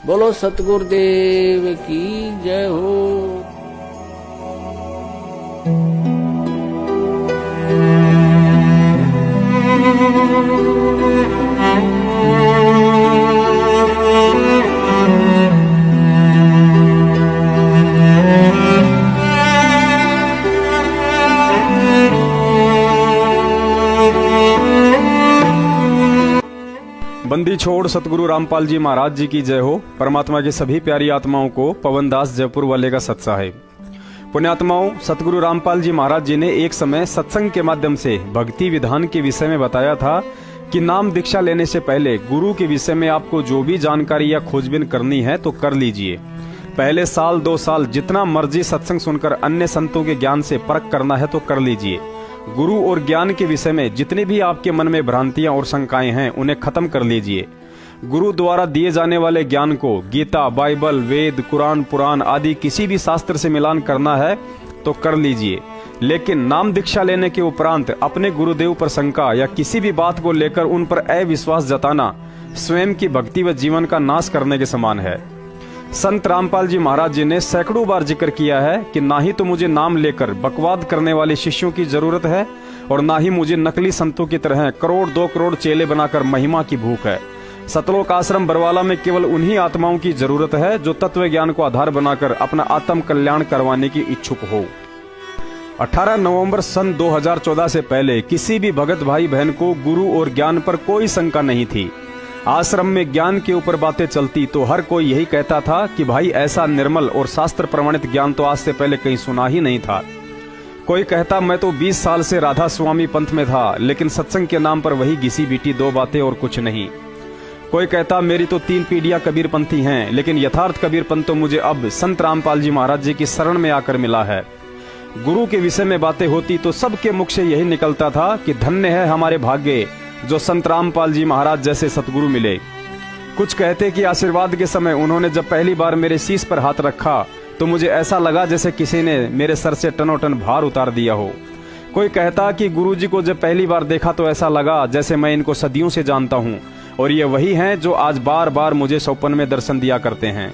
बोलो सतगुरुदेव की जय हो। बंदी छोड़ सतगुरु रामपाल जी महाराज जी की जय हो। परमात्मा की सभी प्यारी आत्माओं को पवन दास जयपुर वाले का सत्साहेब। पुण्यात्माओं, सतगुरु रामपाल जी महाराज जी ने एक समय सत्संग के माध्यम से भक्ति विधान के विषय में बताया था कि नाम दीक्षा लेने से पहले गुरु के विषय में आपको जो भी जानकारी या खोजबीन करनी है तो कर लीजिए। पहले साल 2 साल जितना मर्जी सत्संग सुनकर अन्य संतों के ज्ञान से परख करना है तो कर लीजिए। गुरु और ज्ञान के विषय में जितने भी आपके मन में भ्रांतियां और शंकाएं हैं उन्हें खत्म कर लीजिए। गुरु द्वारा दिए जाने वाले ज्ञान को गीता, बाइबल, वेद, कुरान, पुराण आदि किसी भी शास्त्र से मिलान करना है तो कर लीजिए। लेकिन नाम दीक्षा लेने के उपरांत अपने गुरुदेव पर शंका या किसी भी बात को लेकर उन पर अविश्वास जताना स्वयं की भक्ति व जीवन का नाश करने के समान है। संत रामपाल जी महाराज जी ने सैकड़ों बार जिक्र किया है कि ना ही तो मुझे नाम लेकर बकवाद करने वाले शिष्यों की जरूरत है और ना ही मुझे नकली संतों की तरह करोड़ 2 करोड़ चेले बनाकर महिमा की भूख है। सतलोक आश्रम बरवाला में केवल उन्हीं आत्माओं की जरूरत है जो तत्व ज्ञान को आधार बनाकर अपना आत्म कल्याण करवाने की इच्छुक हो। 18 नवंबर सन 2014 से पहले किसी भी भगत भाई बहन को गुरु और ज्ञान पर कोई शंका नहीं थी। आश्रम में ज्ञान के ऊपर बातें चलती तो हर कोई यही कहता था कि भाई ऐसा निर्मल और शास्त्र प्रमाणित ज्ञान तो आज से पहले कहीं सुना ही नहीं था। कोई कहता मैं तो 20 साल से राधा स्वामी पंथ में था, लेकिन सत्संग के नाम पर वही घिसी बीटी 2 बातें और कुछ नहीं। कोई कहता मेरी तो 3 पीढ़ियां कबीरपंथी हैं, लेकिन यथार्थ कबीरपंथ तो मुझे अब संत रामपाल जी महाराज जी की शरण में आकर मिला है। गुरु के विषय में बातें होती तो सबके मुख से यही निकलता था कि धन्य है हमारे भाग्य जो संत रामपाल जी महाराज जैसे सतगुरु मिले। कुछ कहते कि आशीर्वाद के समय उन्होंने जब पहली बार मेरे शीश पर हाथ रखा तो मुझे ऐसा लगा जैसे किसी ने मेरे सर से टनोटन भार उतार दिया हो। कोई कहता कि गुरुजी को जब पहली बार देखा तो ऐसा लगा जैसे मैं इनको सदियों से जानता हूँ और ये वही हैं जो आज बार बार मुझे सौपन में दर्शन दिया करते हैं।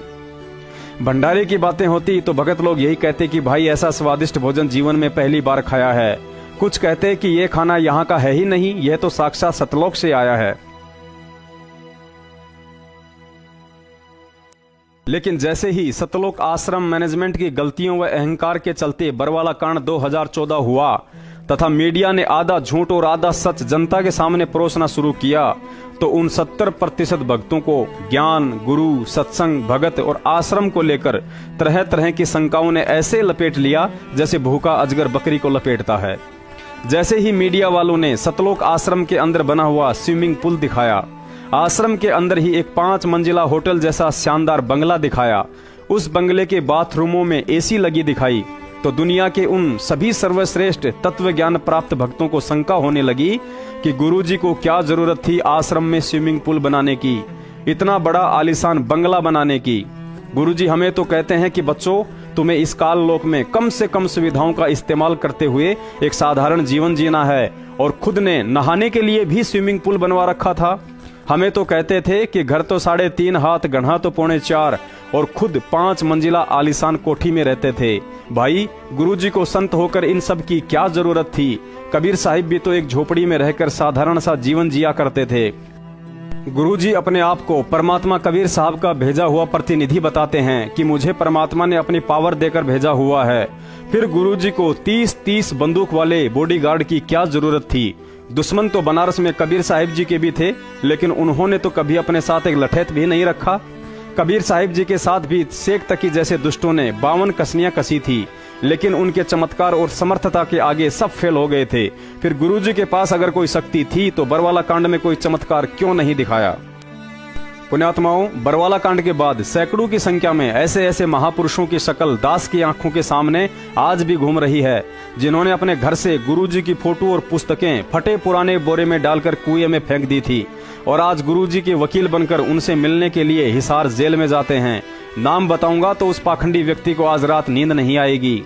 भंडारे की बातें होती तो भगत लोग यही कहते कि भाई ऐसा स्वादिष्ट भोजन जीवन में पहली बार खाया है। कुछ कहते कि ये खाना यहाँ का है ही नहीं, यह तो साक्षात सतलोक से आया है। लेकिन जैसे ही सतलोक आश्रम मैनेजमेंट की गलतियों व अहंकार के चलते बरवाला कांड 2014 हुआ तथा मीडिया ने आधा झूठ और आधा सच जनता के सामने परोसना शुरू किया तो उन 70% भक्तों को ज्ञान, गुरु, सत्संग, भगत और आश्रम को लेकर तरह तरह की शंकाओं ने ऐसे लपेट लिया जैसे भूखा अजगर बकरी को लपेटता है। जैसे ही मीडिया वालों ने सतलोक आश्रम के अंदर बना हुआ स्विमिंग पूल दिखाया, आश्रम के अंदर ही एक 5 मंजिला होटल जैसा शानदार बंगला दिखाया, उस बंगले के बाथरूमों में एसी लगी दिखाई, तो दुनिया के उन सभी सर्वश्रेष्ठ तत्व ज्ञान प्राप्त भक्तों को शंका होने लगी कि गुरुजी को क्या जरूरत थी आश्रम में स्विमिंग पूल बनाने की, इतना बड़ा आलीशान बंगला बनाने की। गुरुजी हमें तो कहते हैं कि बच्चों, तुम्हें इस काल लोक में कम से कम सुविधाओं का इस्तेमाल करते हुए एक साधारण जीवन जीना है, और खुद ने नहाने के लिए भी स्विमिंग पूल बनवा रखा था। हमें तो कहते थे कि घर तो 3.5 हाथ, गढ़ा तो 3.25 और खुद 5 मंजिला आलीशान कोठी में रहते थे। भाई, गुरुजी को संत होकर इन सब की क्या जरूरत थी? कबीर साहिब भी तो एक झोपड़ी में रहकर साधारण सा जीवन जिया करते थे। गुरुजी अपने आप को परमात्मा कबीर साहब का भेजा हुआ प्रतिनिधि बताते हैं कि मुझे परमात्मा ने अपनी पावर देकर भेजा हुआ है। फिर गुरुजी को 30-30 बंदूक वाले बॉडीगार्ड की क्या जरूरत थी? दुश्मन तो बनारस में कबीर साहिब जी के भी थे, लेकिन उन्होंने तो कभी अपने साथ एक लठैत भी नहीं रखा। कबीर साहिब जी के साथ भी शेख तकी जैसे दुष्टों ने 52 कसनियां कसी थी, लेकिन उनके चमत्कार और समर्थता के आगे सब फेल हो गए थे। फिर गुरुजी के पास अगर कोई शक्ति थी तो बरवाला कांड में कोई चमत्कार क्यों नहीं दिखाया? पुण्यात्माओं, बरवाला कांड के बाद सैकड़ों की संख्या में ऐसे ऐसे महापुरुषों की शक्ल दास की आंखों के सामने आज भी घूम रही है, जिन्होंने अपने घर से गुरुजी की फोटो और पुस्तकें फटे पुराने बोरे में डालकर कुएं में फेंक दी थी और आज गुरुजी के वकील बनकर उनसे मिलने के लिए हिसार जेल में जाते हैं। नाम बताऊंगा तो उस पाखंडी व्यक्ति को आज रात नींद नहीं आएगी।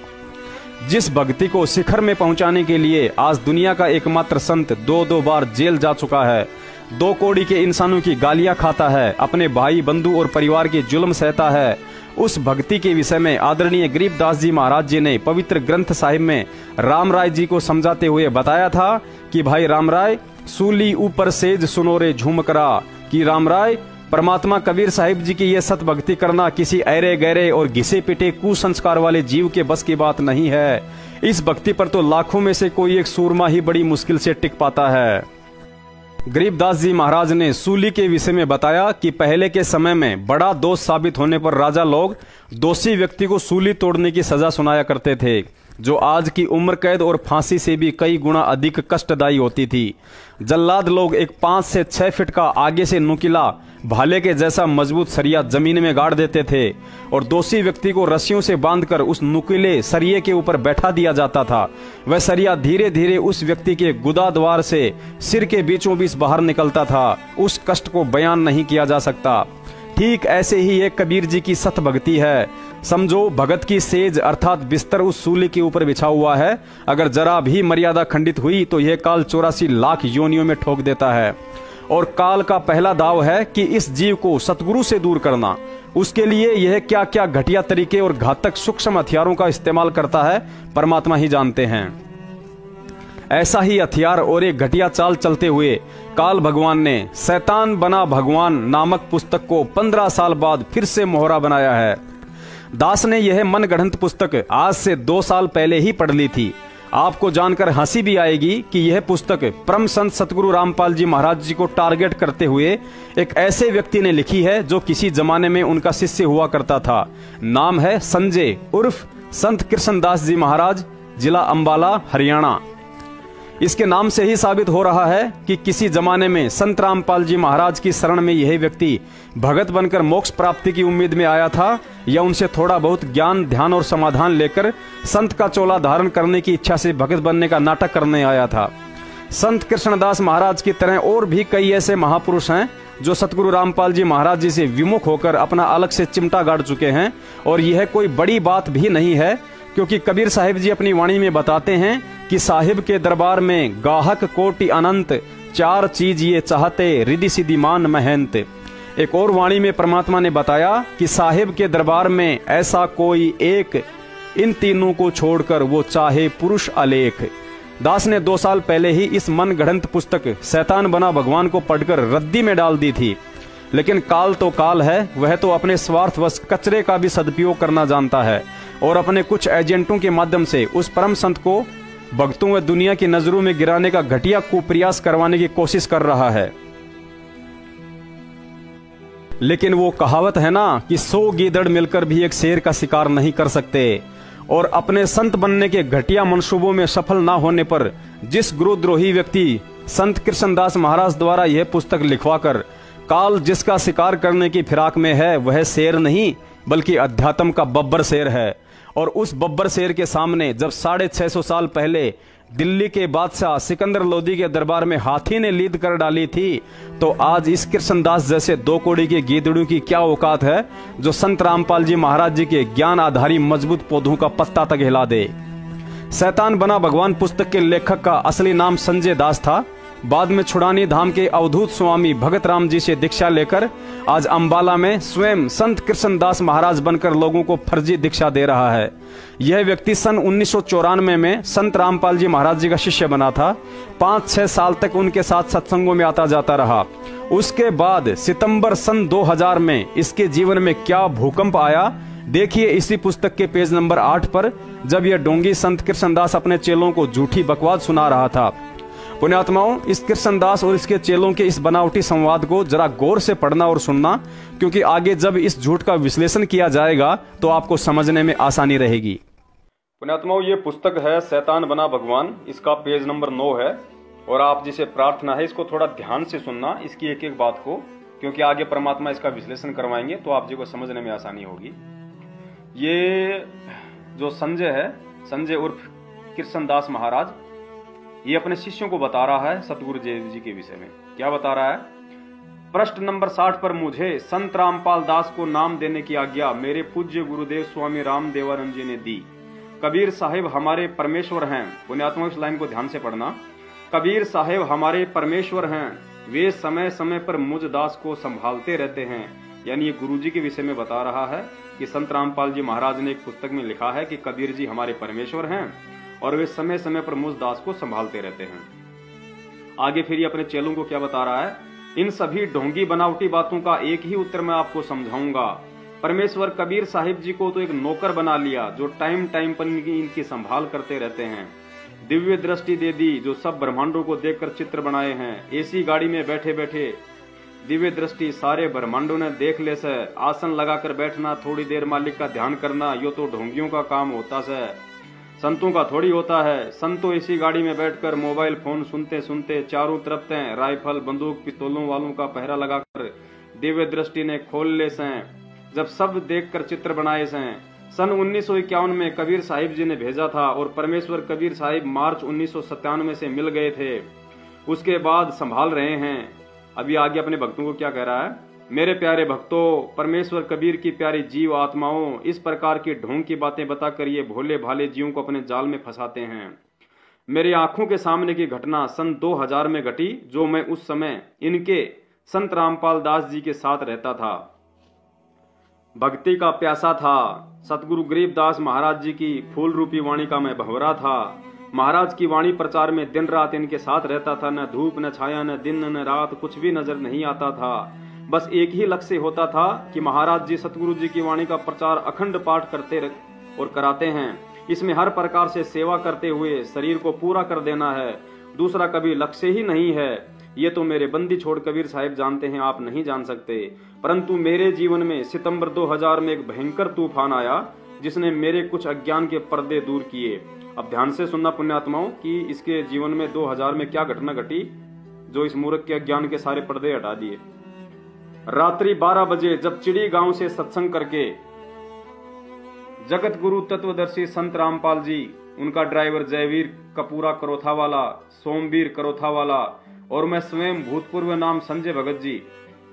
जिस भक्ति को शिखर में पहुंचाने के लिए आज दुनिया का एकमात्र संत 2-2 बार जेल जा चुका है, दो कौड़ी के इंसानों की गालियां खाता है, अपने भाई बंधु और परिवार के जुल्म सहता है, उस भक्ति के विषय में आदरणीय गरीबदास जी महाराज जी ने पवित्र ग्रंथ साहिब में राम राय जी को समझाते हुए बताया था कि भाई राम राय, सूली ऊपर सेज सुनो रे झूम करा, कि राम राय, परमात्मा कबीर साहिब जी की ये सत भक्ति करना किसी ऐरे गहरे और घिसे पिटे कुसंस्कार वाले जीव के बस की बात नहीं है। इस भक्ति पर तो लाखों में से कोई एक सूरमा ही बड़ी मुश्किल से टिक पाता है। गरीबदास जी महाराज ने सूली के विषय में बताया कि पहले के समय में बड़ा दोष साबित होने पर राजा लोग दोषी व्यक्ति को सूली तोड़ने की सजा सुनाया करते थे, जो आज की उम्र कैद और फांसी से भी कई गुना अधिक कष्टदायी होती थी। जल्लाद लोग एक 5 से 6 फीट का आगे से नुकीला भाले के जैसा मजबूत सरिया जमीन में गाड़ देते थे और दोषी व्यक्ति को रस्सियों से बांधकर उस नुकीले सरिये के ऊपर बैठा दिया जाता था। वह सरिया धीरे धीरे उस व्यक्ति के गुदा द्वार से सिर के बीचों बीच बाहर निकलता था। उस कष्ट को बयान नहीं किया जा सकता। ठीक ऐसे ही एक कबीर जी की सत भक्ति है। समझो भगत की सेज अर्थात बिस्तर उस सूली के ऊपर बिछा हुआ है। अगर जरा भी मर्यादा खंडित हुई तो यह काल 84 लाख योनियों में ठोक देता है। और काल का पहला दाव है कि इस जीव को सतगुरु से दूर करना। उसके लिए यह क्या क्या घटिया तरीके और घातक सूक्ष्म हथियारों का इस्तेमाल करता है, परमात्मा ही जानते हैं। ऐसा ही हथियार और एक घटिया चाल चलते हुए काल भगवान ने शैतान बना भगवान नामक पुस्तक को 15 साल बाद फिर से मोहरा बनाया है। दास ने यह मनगढ़ंत पुस्तक आज से 2 साल पहले ही पढ़ ली थी। आपको जानकर हंसी भी आएगी कि यह पुस्तक परम संत सतगुरु रामपाल जी महाराज जी को टारगेट करते हुए एक ऐसे व्यक्ति ने लिखी है जो किसी जमाने में उनका शिष्य हुआ करता था। नाम है संजय उर्फ संत कृष्णदास जी महाराज, जिला अंबाला, हरियाणा। इसके नाम से ही साबित हो रहा है कि किसी जमाने में संत रामपाल जी महाराज की शरण में यह व्यक्ति भगत बनकर मोक्ष प्राप्ति की उम्मीद में आया था, या उनसे थोड़ा बहुत ज्ञान, ध्यान और समाधान लेकर संत का चोला धारण करने की इच्छा से भगत बनने का नाटक करने आया था। संत कृष्णदास महाराज की तरह और भी कई ऐसे महापुरुष हैं जो सतगुरु रामपाल जी महाराज जी से विमुख होकर अपना अलग से चिमटा गाड़ चुके हैं। और यह कोई बड़ी बात भी नहीं है, क्योंकि कबीर साहिब जी अपनी वाणी में बताते हैं कि साहिब के दरबार में गाहक कोटि अनंत, 4 चीज ये चाहते, रिद्धि सिद्धि मान महंत। एक और वाणी में परमात्मा ने बताया कि साहिब के दरबार में ऐसा कोई एक, इन तीनों को छोड़कर वो चाहे पुरुष अलेख। दास ने 2 साल पहले ही इस मनगढ़ंत पुस्तक शैतान बना भगवान को पढ़कर रद्दी में डाल दी थी, लेकिन काल तो काल है, वह तो अपने स्वार्थवश कचरे का भी सदुपयोग करना जानता है और अपने कुछ एजेंटों के माध्यम से उस परम संत को भक्तों व दुनिया की नजरों में गिराने का घटिया कुप्रयास करवाने की कोशिश कर रहा है। लेकिन वो कहावत है ना कि 100 गीदड़ मिलकर भी एक शेर का शिकार नहीं कर सकते। और अपने संत बनने के घटिया मंसूबों में सफल ना होने पर जिस गुरुद्रोही व्यक्ति संत कृष्णदास महाराज द्वारा यह पुस्तक लिखवाकर काल जिसका शिकार करने की फिराक में है, वह शेर नहीं बल्कि अध्यात्म का बब्बर शेर है। और उस बब्बर शेर के सामने जब 650 साल पहले दिल्ली के बादशाह सिकंदर लोदी के दरबार में हाथी ने लीद कर डाली थी, तो आज इस कृष्णदास जैसे 2 कौड़ी के गीदड़ों की क्या औकात है जो संत रामपाल जी महाराज जी के ज्ञान आधारी मजबूत पौधों का पत्ता तक हिला दे। शैतान बना भगवान पुस्तक के लेखक का असली नाम संजय दास था। बाद में छुड़ानी धाम के अवधूत स्वामी भगत राम जी से दीक्षा लेकर आज अंबाला में स्वयं संत कृष्णदास महाराज बनकर लोगों को फर्जी दीक्षा दे रहा है। यह व्यक्ति सन 1994 में संत रामपाल जी महाराज जी का शिष्य बना था। 5-6 साल तक उनके साथ सत्संगों में आता जाता रहा। उसके बाद सितंबर सन 2000 में इसके जीवन में क्या भूकंप आया, देखिए इसी पुस्तक के पेज नंबर 8 पर, जब यह डोंगी संत कृष्णदास अपने चेलों को झूठी बकवास सुना रहा था। पुण्यात्माओं, इस कृष्णदास और इसके चेलों के इस बनावटी संवाद को जरा गौर से पढ़ना और सुनना, क्योंकि आगे जब इस झूठ का विश्लेषण किया जाएगा तो आपको समझने में आसानी रहेगी। पुण्यात्माओं, ये पुस्तक है शैतान बना भगवान, इसका पेज नंबर 9 है। और आप जिसे प्रार्थना है इसको थोड़ा ध्यान से सुनना, इसकी एक एक बात को, क्योंकि आगे परमात्मा इसका विश्लेषण करवाएंगे तो आप जी को समझने में आसानी होगी। ये जो संजय है, संजय उर्फ कृष्णदास महाराज, ये अपने शिष्यों को बता रहा है सतगुरु देव जी के विषय में। क्या बता रहा है? पृष्ठ नंबर 60 पर, मुझे संत रामपाल दास को नाम देने की आज्ञा मेरे पूज्य गुरुदेव स्वामी राम देवानंद जी ने दी। कबीर साहिब हमारे परमेश्वर हैं। पुण्यात्मा, इस लाइन को ध्यान से पढ़ना। कबीर साहिब हमारे परमेश्वर हैं वे समय समय पर मुझ दास को संभालते रहते हैं। यानी ये गुरुजी के विषय में बता रहा है कि संत रामपाल जी महाराज ने एक पुस्तक में लिखा है कि कबीर जी हमारे परमेश्वर हैं और वे समय समय पर मुझ दास को संभालते रहते हैं। आगे फिर ये अपने चेलों को क्या बता रहा है, इन सभी ढोंगी बनावटी बातों का एक ही उत्तर मैं आपको समझाऊंगा। परमेश्वर कबीर साहिब जी को तो एक नौकर बना लिया जो टाइम टाइम पर इनकी संभाल करते रहते हैं। दिव्य दृष्टि दे दी जो सब ब्रह्मांडों को देखकर चित्र बनाए हैं। एसी गाड़ी में बैठे बैठे दिव्य दृष्टि सारे ब्रह्मांडों ने देख ले से। आसन लगाकर बैठना, थोड़ी देर मालिक का ध्यान करना, यो तो ढोंगियों का काम होता से, संतों का थोड़ी होता है। संतों इसी गाड़ी में बैठकर मोबाइल फोन सुनते सुनते चारों तरफ से राइफल बंदूक पिस्तौलों वालों का पहरा लगाकर दिव्य दृष्टि ने खोल ले से। जब सब देखकर चित्र बनाए से। सन 1951 में कबीर साहिब जी ने भेजा था और परमेश्वर कबीर साहिब मार्च 1997 से मिल गए थे। उसके बाद संभाल रहे हैं। अभी आगे अपने भक्तों को क्या कह रहा है, मेरे प्यारे भक्तों, परमेश्वर कबीर की प्यारी जीव आत्माओं इस प्रकार की ढोंग की बातें बताकर ये भोले भाले जीवों को अपने जाल में फंसाते हैं। मेरी आंखों के सामने की घटना सन 2000 में घटी, जो मैं उस समय इनके संत रामपाल दास जी के साथ रहता था। भक्ति का प्यासा था। सतगुरु गरीबदास महाराज जी की फूल रूपी वाणी का मैं भंवरा था। महाराज की वाणी प्रचार में दिन रात इनके साथ रहता था। न धूप न छाया, न दिन न रात, कुछ भी नजर नहीं आता था। बस एक ही लक्ष्य होता था कि महाराज जी सतगुरु जी की वाणी का प्रचार अखंड पाठ करते और कराते हैं। इसमें हर प्रकार से सेवा करते हुए शरीर को पूरा कर देना है। दूसरा कभी लक्ष्य ही नहीं है। ये तो मेरे बंदी छोड़ कबीर साहिब जानते हैं, आप नहीं जान सकते। परंतु मेरे जीवन में सितंबर 2000 में एक भयंकर तूफान आया जिसने मेरे कुछ अज्ञान के पर्दे दूर किए। अब ध्यान से सुनना पुण्यात्माओं कि इसके जीवन में 2000 में क्या घटना घटी जो इस मूर्ख के अज्ञान के सारे पर्दे हटा दिए। रात्रि 12 बजे जब चिड़ी गांव से सत्संग करके जगत गुरु तत्वदर्शी संत रामपाल जी, उनका ड्राइवर जयवीर कपूरा करोथा वाला, सोमवीर करोथा वाला और मैं स्वयं भूतपूर्व नाम संजय भगत जी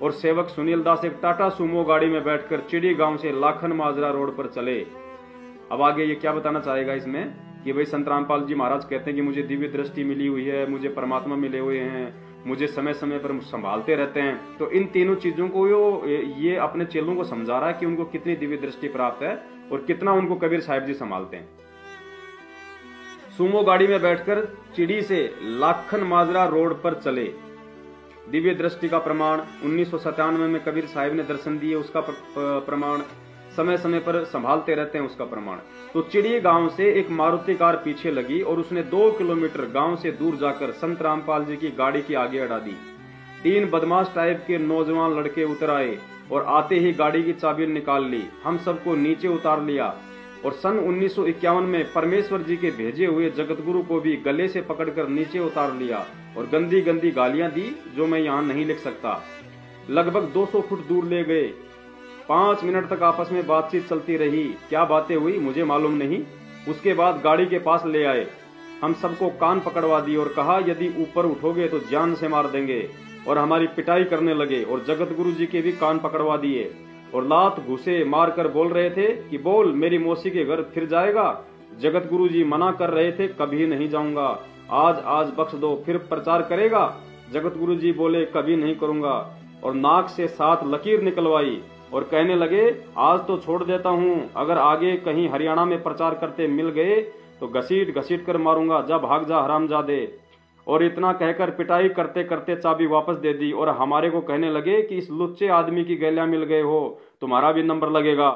और सेवक सुनील दास एक टाटा सुमो गाड़ी में बैठकर चिड़ी गांव से लाखन माजरा रोड पर चले। अब आगे ये क्या बताना चाहेगा इसमें कि भाई संत रामपाल जी महाराज कहते हैं कि मुझे दिव्य दृष्टि मिली हुई है, मुझे परमात्मा मिले हुए हैं, मुझे समय समय पर संभालते रहते हैं। तो इन तीनों चीजों को ये अपने चेलों को समझा रहा है कि उनको कितनी दिव्य दृष्टि प्राप्त है और कितना उनको कबीर साहिब जी संभालते हैं। सुमो गाड़ी में बैठकर चिड़ी से लाखन माजरा रोड पर चले। दिव्य दृष्टि का प्रमाण 1997 में कबीर साहिब ने दर्शन दिए, उसका प्रमाण समय समय पर संभालते रहते हैं, उसका प्रमाण। तो चिड़ी गांव से एक मारुति कार पीछे लगी और उसने 2 किलोमीटर गांव से दूर जाकर संत रामपाल जी की गाड़ी की आगे अड़ा दी। 3 बदमाश टाइप के नौजवान लड़के उतर आए और आते ही गाड़ी की चाबी निकाल ली। हम सबको नीचे उतार लिया और सन 1951 में परमेश्वर जी के भेजे हुए जगतगुरु को भी गले से पकड़कर नीचे उतार लिया और गंदी गंदी गालियां दी जो मैं यहाँ नहीं लिख सकता। लगभग 200 फुट दूर ले गए। 5 मिनट तक आपस में बातचीत चलती रही। क्या बातें हुई मुझे मालूम नहीं। उसके बाद गाड़ी के पास ले आए। हम सबको कान पकड़वा दी और कहा यदि ऊपर उठोगे तो जान से मार देंगे और हमारी पिटाई करने लगे और जगत गुरु जी के भी कान पकड़वा दिए और लात घुसे मार कर बोल रहे थे कि बोल मेरी मौसी के घर फिर जाएगा। जगत गुरु जी मना कर रहे थे, कभी नहीं जाऊंगा, आज बख्श दो, फिर प्रचार करेगा। जगत गुरु जी बोले कभी नहीं करूंगा और नाक से 7 लकीर निकलवाई और कहने लगे आज तो छोड़ देता हूं, अगर आगे कहीं हरियाणा में प्रचार करते मिल गए तो घसीट घसीट कर मारूंगा, जा भाग जा हरामजादे। और इतना कहकर पिटाई करते करते चाबी वापस दे दी और हमारे को कहने लगे कि इस लुच्चे आदमी की गैलियां मिल गए हो, तुम्हारा भी नंबर लगेगा।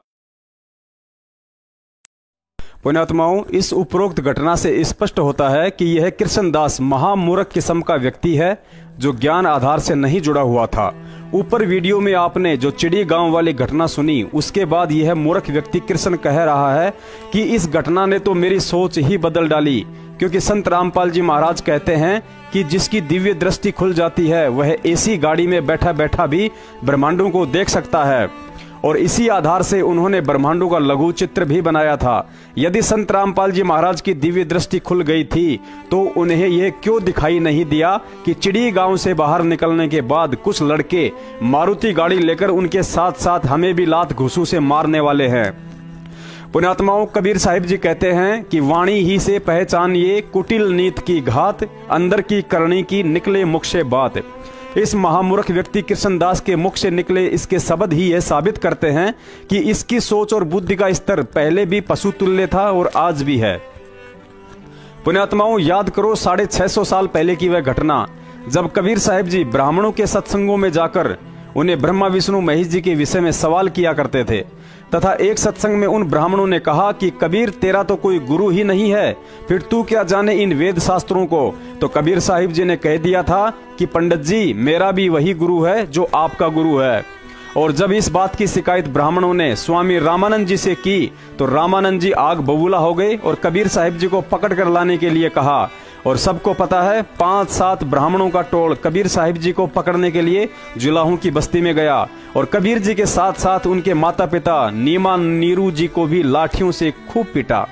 पुण्यात्माओं, इस उपरोक्त घटना से स्पष्ट होता है कि यह कृष्णदास महामूर्ख किस्म का व्यक्ति है जो ज्ञान आधार से नहीं जुड़ा हुआ था। ऊपर वीडियो में आपने जो चिड़ी गांव वाली घटना सुनी, उसके बाद यह मूर्ख व्यक्ति कृष्ण कह रहा है कि इस घटना ने तो मेरी सोच ही बदल डाली, क्योंकि संत रामपाल जी महाराज कहते हैं कि जिसकी दिव्य दृष्टि खुल जाती है वह एसी गाड़ी में बैठा बैठा भी ब्रह्मांडों को देख सकता है। और इसी आधार से उन्होंने ब्रह्मांडों का लघु चित्र भी बनाया था। यदि संत रामपाल जी महाराज की दिव्य दृष्टि खुल गई थी तो उन्हें यह क्यों दिखाई नहीं दिया कि चिड़ी गांव से बाहर निकलने के बाद कुछ लड़के मारुति गाड़ी लेकर उनके साथ साथ हमें भी लात घुसू से मारने वाले हैं। पुण्यात्माओं, कबीर साहिब जी कहते हैं कि वाणी ही से पहचान ये कुटिल नीत की घात, अंदर की करनी की निकले मुख से बात। इस महामूर्ख व्यक्ति कृष्णदास के मुख से निकले इसके शब्द ही यह साबित करते हैं कि इसकी सोच और बुद्धि का स्तर पहले भी पशु तुल्य था और आज भी है। पुण्यात्माओं, याद करो 650 साल पहले की वह घटना जब कबीर साहिब जी ब्राह्मणों के सत्संगों में जाकर उन्हें ब्रह्मा विष्णु महेश जी के विषय में सवाल किया करते थे, तथा एक सत्संग में उन ब्राह्मणों ने कहा कि कबीर तेरा तो कोई गुरु ही नहीं है, फिर तू क्या जाने इन वेद शास्त्रों को। तो कबीर साहिब जी ने कह दिया था कि पंडित जी, मेरा भी वही गुरु है जो आपका गुरु है। और जब इस बात की शिकायत ब्राह्मणों ने स्वामी रामानंद जी से की तो रामानंद जी आग बबूला हो गए और कबीर साहिब जी को पकड़ कर लाने के लिए कहा। और सबको पता है 5-7 ब्राह्मणों का टोल कबीर साहिब जी को पकड़ने के लिए जुलाहों की बस्ती में गया और कबीर जी के साथ साथ उनके माता पिता नीमा नीरू जी को भी लाठियों से खूब पीटा।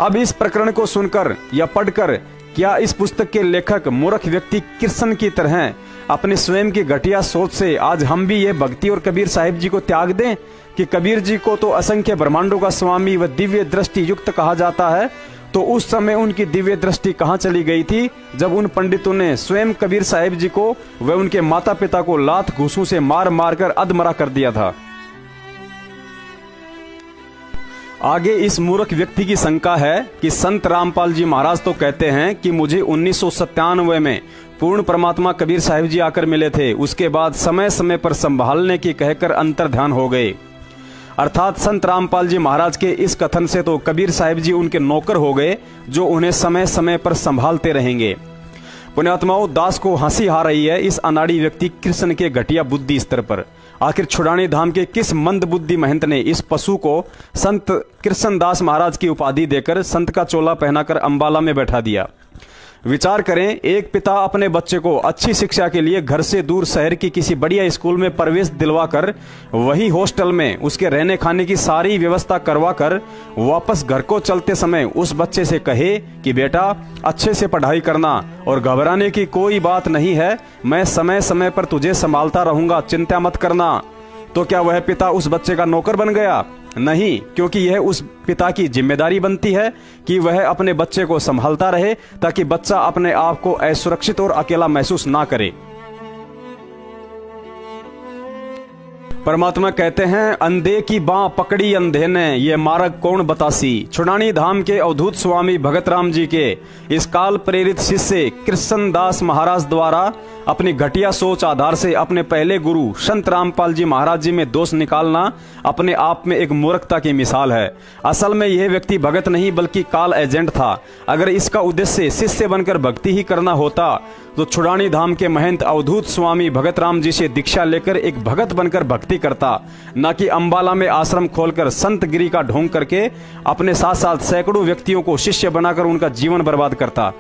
अब इस प्रकरण को सुनकर या पढ़कर क्या इस पुस्तक के लेखक मूर्ख व्यक्ति कृष्ण की तरह अपने स्वयं की घटिया सोच से आज हम भी ये भक्ति और कबीर साहिब जी को त्याग दें कि कबीर जी को तो असंख्य ब्रह्मांडों का स्वामी व दिव्य दृष्टि युक्त कहा जाता है, तो उस समय उनकी दिव्य दृष्टि कहाँ चली गई थी जब उन पंडितों ने स्वयं कबीर साहिब जी को व उनके माता पिता को लात घूसों से मार मार कर अधमरा कर दिया था। आगे इस मूर्ख व्यक्ति की शंका है कि संत रामपाल जी महाराज तो कहते हैं कि मुझे 1997 में पूर्ण परमात्मा कबीर साहिब जी आकर मिले थे, उसके बाद समय समय पर संभालने की कहकर अंतर्ध्यान हो गए। अर्थात संत रामपाल जी महाराज के इस कथन से तो कबीर साहिब जी उनके नौकर हो गए जो उन्हें समय समय पर संभालते रहेंगे। पुण्यात्माओं, दास को हंसी आ रही है इस अनाड़ी व्यक्ति कृष्ण के घटिया बुद्धि स्तर पर। आखिर छुड़ानी धाम के किस मंद बुद्धि महंत ने इस पशु को संत कृष्णदास महाराज की उपाधि देकर संत का चोला पहनाकर अंबाला में बैठा दिया। विचार करें, एक पिता अपने बच्चे को अच्छी शिक्षा के लिए घर से दूर शहर की किसी बढ़िया स्कूल में प्रवेश दिलवाकर वही हॉस्टल में उसके रहने खाने की सारी व्यवस्था करवाकर वापस घर को चलते समय उस बच्चे से कहे कि बेटा अच्छे से पढ़ाई करना और घबराने की कोई बात नहीं है, मैं समय समय पर तुझे संभालता रहूंगा, चिंता मत करना। तो क्या वह पिता उस बच्चे का नौकर बन गया? नहीं, क्योंकि यह उस पिता की जिम्मेदारी बनती है कि वह अपने बच्चे को संभालता रहे ताकि बच्चा अपने आप को असुरक्षित और अकेला महसूस ना करे। परमात्मा कहते हैं, अंधे की बाँ पकड़ी अंधे ने, ये मार्ग कौन बतासी। छुड़ानी धाम के अवधूत स्वामी भगत राम जी के इस काल प्रेरित शिष्य कृष्णदास महाराज द्वारा अपनी घटिया सोच आधार से अपने पहले गुरु संत रामपाल जी महाराज जी में दोष निकालना अपने आप में एक मूर्खता की मिसाल है। असल में यह व्यक्ति भगत नहीं बल्कि काल एजेंट था। अगर इसका उद्देश्य शिष्य बनकर भक्ति ही करना होता तो छुड़ानी धाम के महंत अवधूत स्वामी भगत राम जी से दीक्षा लेकर एक भगत बनकर भक्ति करता, न कि अंबाला में आश्रम खोलकर संत गिरी का ढोंग करके अपने साथ साथ सैकड़ों व्यक्तियों को शिष्य बनाकर उनका जीवन बर्बाद करता।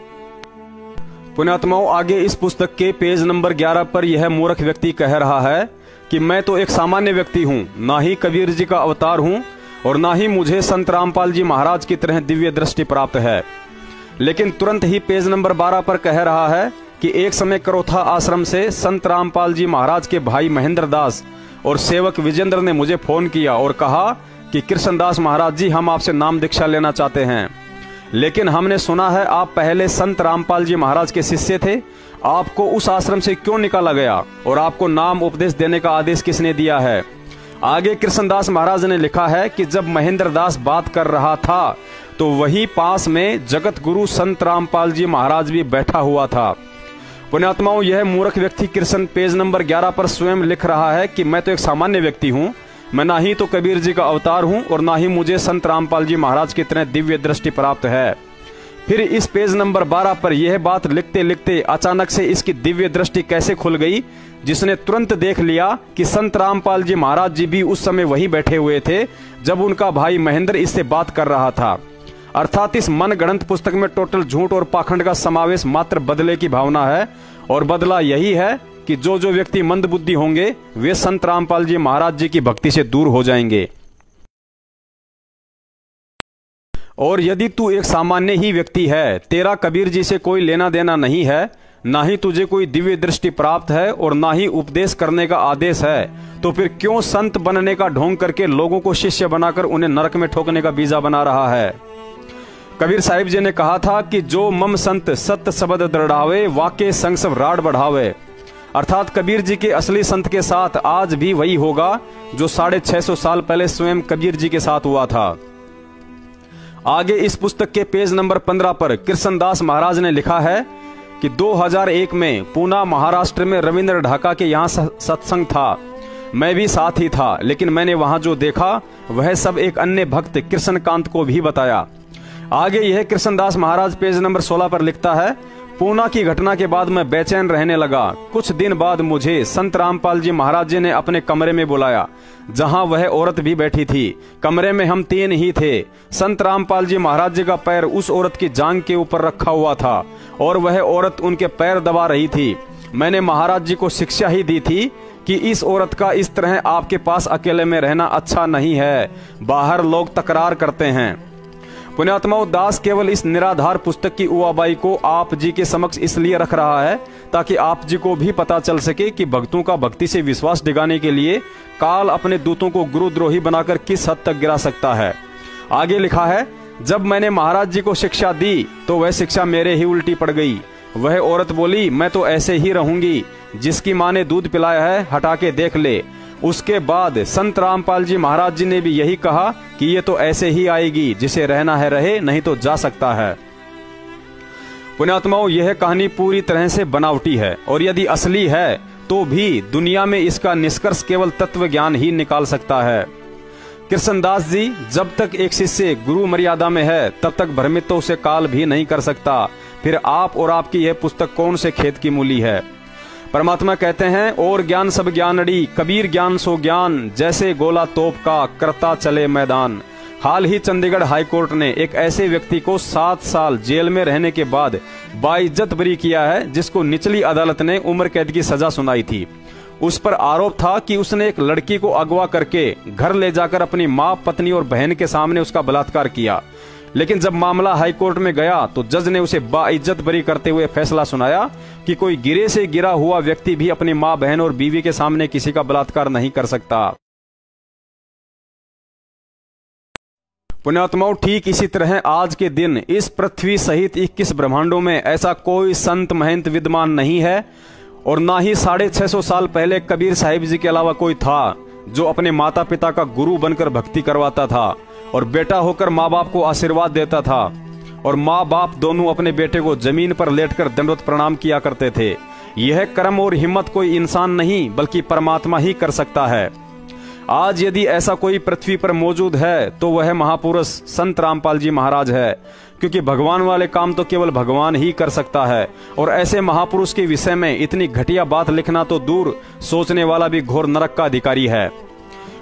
पुण्यात्माओं, आगे इस पुस्तक के पेज नंबर 11 पर यह मूर्ख व्यक्ति कह रहा है कि मैं तो एक सामान्य व्यक्ति हूँ, ना ही कबीर जी का अवतार हूँ और ना ही मुझे संत रामपाल जी महाराज की तरह दिव्य दृष्टि प्राप्त है। लेकिन तुरंत ही पेज नंबर 12 पर कह रहा है कि एक समय करोथा आश्रम से संत रामपाल जी महाराज के भाई महेंद्र दास और सेवक विजेंद्र ने मुझे फोन किया और कहा कि कृष्णदास महाराज जी, हम आपसे नाम दीक्षा लेना चाहते हैं, लेकिन हमने सुना है आप पहले संत रामपाल जी महाराज के शिष्य थे, आपको उस आश्रम से क्यों निकाला गया और आपको नाम उपदेश देने का आदेश किसने दिया है। आगे कृष्णदास महाराज ने लिखा है कि जब महेंद्र दास बात कर रहा था तो वही पास में जगत गुरु संत रामपाल जी महाराज भी बैठा हुआ था। पुण्यात्माओं, यह मूर्ख व्यक्ति कृष्ण पेज नंबर 11 पर स्वयं लिख रहा है कि मैं तो एक सामान्य व्यक्ति हूँ, मैं ना ही तो कबीर जी का अवतार हूँ और ना ही मुझे संत रामपाल जी महाराज की तरह दिव्य दृष्टि प्राप्त है। फिर इस पेज नंबर 12 पर यह बात लिखते लिखते अचानक से इसकी दिव्य दृष्टि कैसे खुल गई, जिसने तुरंत देख लिया कि संत रामपाल जी महाराज जी भी उस समय वही बैठे हुए थे जब उनका भाई महेंद्र इससे बात कर रहा था। अर्थात इस मनगढ़ंत पुस्तक में टोटल झूठ और पाखंड का समावेश मात्र बदले की भावना है और बदला यही है कि जो जो व्यक्ति मंद बुद्धि होंगे वे संत रामपाल जी महाराज जी की भक्ति से दूर हो जाएंगे। और यदि तू एक सामान्य ही व्यक्ति है, तेरा कबीर जी से कोई लेना देना नहीं है, ना ही तुझे कोई दिव्य दृष्टि प्राप्त है और ना ही उपदेश करने का आदेश है, तो फिर क्यों संत बनने का ढोंग करके लोगों को शिष्य बनाकर उन्हें नरक में ठोकने का बीजा बना रहा है। कबीर साहिब जी ने कहा था कि जो मम संत सत्य शब्द दृढ़ावे, वाके संग सब राड बढ़ावे। अर्थात कबीर जी के असली संत के साथ आज भी वही होगा जो 650 साल पहले स्वयं कबीर जी के साथ हुआ था। आगे इस पुस्तक के पेज नंबर 15 पर कृष्णदास महाराज ने लिखा है कि 2001 में पूना महाराष्ट्र में रविंद्र ढाका के यहाँ सत्संग था। मैं भी साथ ही था, लेकिन मैंने वहां जो देखा वह सब एक अन्य भक्त कृष्णकांत को भी बताया। आगे यह कृष्णदास महाराज पेज नंबर 16 पर लिखता है, पूना की घटना के बाद मैं बेचैन रहने लगा। कुछ दिन बाद मुझे संत रामपाल जी महाराज जी ने अपने कमरे में बुलाया, जहां वह औरत भी बैठी थी। कमरे में हम 3 ही थे। संत रामपाल जी महाराज जी का पैर उस औरत की जांघ के ऊपर रखा हुआ था और वह औरत उनके पैर दबा रही थी। मैंने महाराज जी को शिक्षा ही दी थी कि इस औरत का इस तरह आपके पास अकेले में रहना अच्छा नहीं है, बाहर लोग तकरार करते हैं। पुण्यात्माओं, दास केवल इस निराधार पुस्तक की उआबाई को आप जी के समक्ष इसलिए रख रहा है ताकि आप जी को भी पता चल सके कि भक्तों का भक्ति से विश्वास दिगाने के लिए काल अपने दूतों को गुरुद्रोही बनाकर किस हद तक गिरा सकता है। आगे लिखा है, जब मैंने महाराज जी को शिक्षा दी तो वह शिक्षा मेरे ही उल्टी पड़ गई। वह औरत बोली, मैं तो ऐसे ही रहूंगी, जिसकी माँ ने दूध पिलाया है हटा के देख ले। उसके बाद संत रामपाल जी महाराज जी ने भी यही कहा कि ये तो ऐसे ही आएगी, जिसे रहना है रहे, नहीं तो जा सकता है। पुण्यात्माओं, यह कहानी पूरी तरह से बनावटी है और यदि असली है तो भी दुनिया में इसका निष्कर्ष केवल तत्व ज्ञान ही निकाल सकता है। कृष्णदास जी, जब तक एक शिष्य गुरु मर्यादा में है तब तक भ्रमित तो उसे काल भी नहीं कर सकता। फिर आप और आपकी यह पुस्तक कौन से खेत की मूली है। परमात्मा कहते हैं, और ज्ञान सब ज्ञानड़ी, कबीर ज्ञान सो ज्ञान, जैसे गोला तोप का करता चले मैदान। हाल ही चंडीगढ़ हाईकोर्ट ने एक ऐसे व्यक्ति को 7 साल जेल में रहने के बाद बाइज्जत बरी किया है, जिसको निचली अदालत ने उम्र कैद की सजा सुनाई थी। उस पर आरोप था कि उसने एक लड़की को अगवा करके घर ले जाकर अपनी माँ, पत्नी और बहन के सामने उसका बलात्कार किया। लेकिन जब मामला हाईकोर्ट में गया तो जज ने उसे बाइज्जत बरी करते हुए फैसला सुनाया कि कोई गिरे से गिरा हुआ व्यक्ति भी अपनी माँ, बहन और बीवी के सामने किसी का बलात्कार नहीं कर सकता। पुण्यात्माओं, ठीक इसी तरह आज के दिन इस पृथ्वी सहित 21 ब्रह्मांडों में ऐसा कोई संत महंत विद्यमान नहीं है और ना ही 650 साल पहले कबीर साहिब जी के अलावा कोई था जो अपने माता पिता का गुरु बनकर भक्ति करवाता था और बेटा होकर माँ बाप को आशीर्वाद देता था और माँ बाप दोनों अपने बेटे को जमीन पर लेटकर दंडवत प्रणाम किया करते थे। यह कर्म और हिम्मत कोई इंसान नहीं बल्कि परमात्मा ही कर सकता है। आज यदि ऐसा कोई पृथ्वी पर मौजूद है तो वह महापुरुष संत रामपाल जी महाराज है, क्योंकि भगवान वाले काम तो केवल भगवान ही कर सकता है और ऐसे महापुरुष के विषय में इतनी घटिया बात लिखना तो दूर, सोचने वाला भी घोर नरक का अधिकारी है।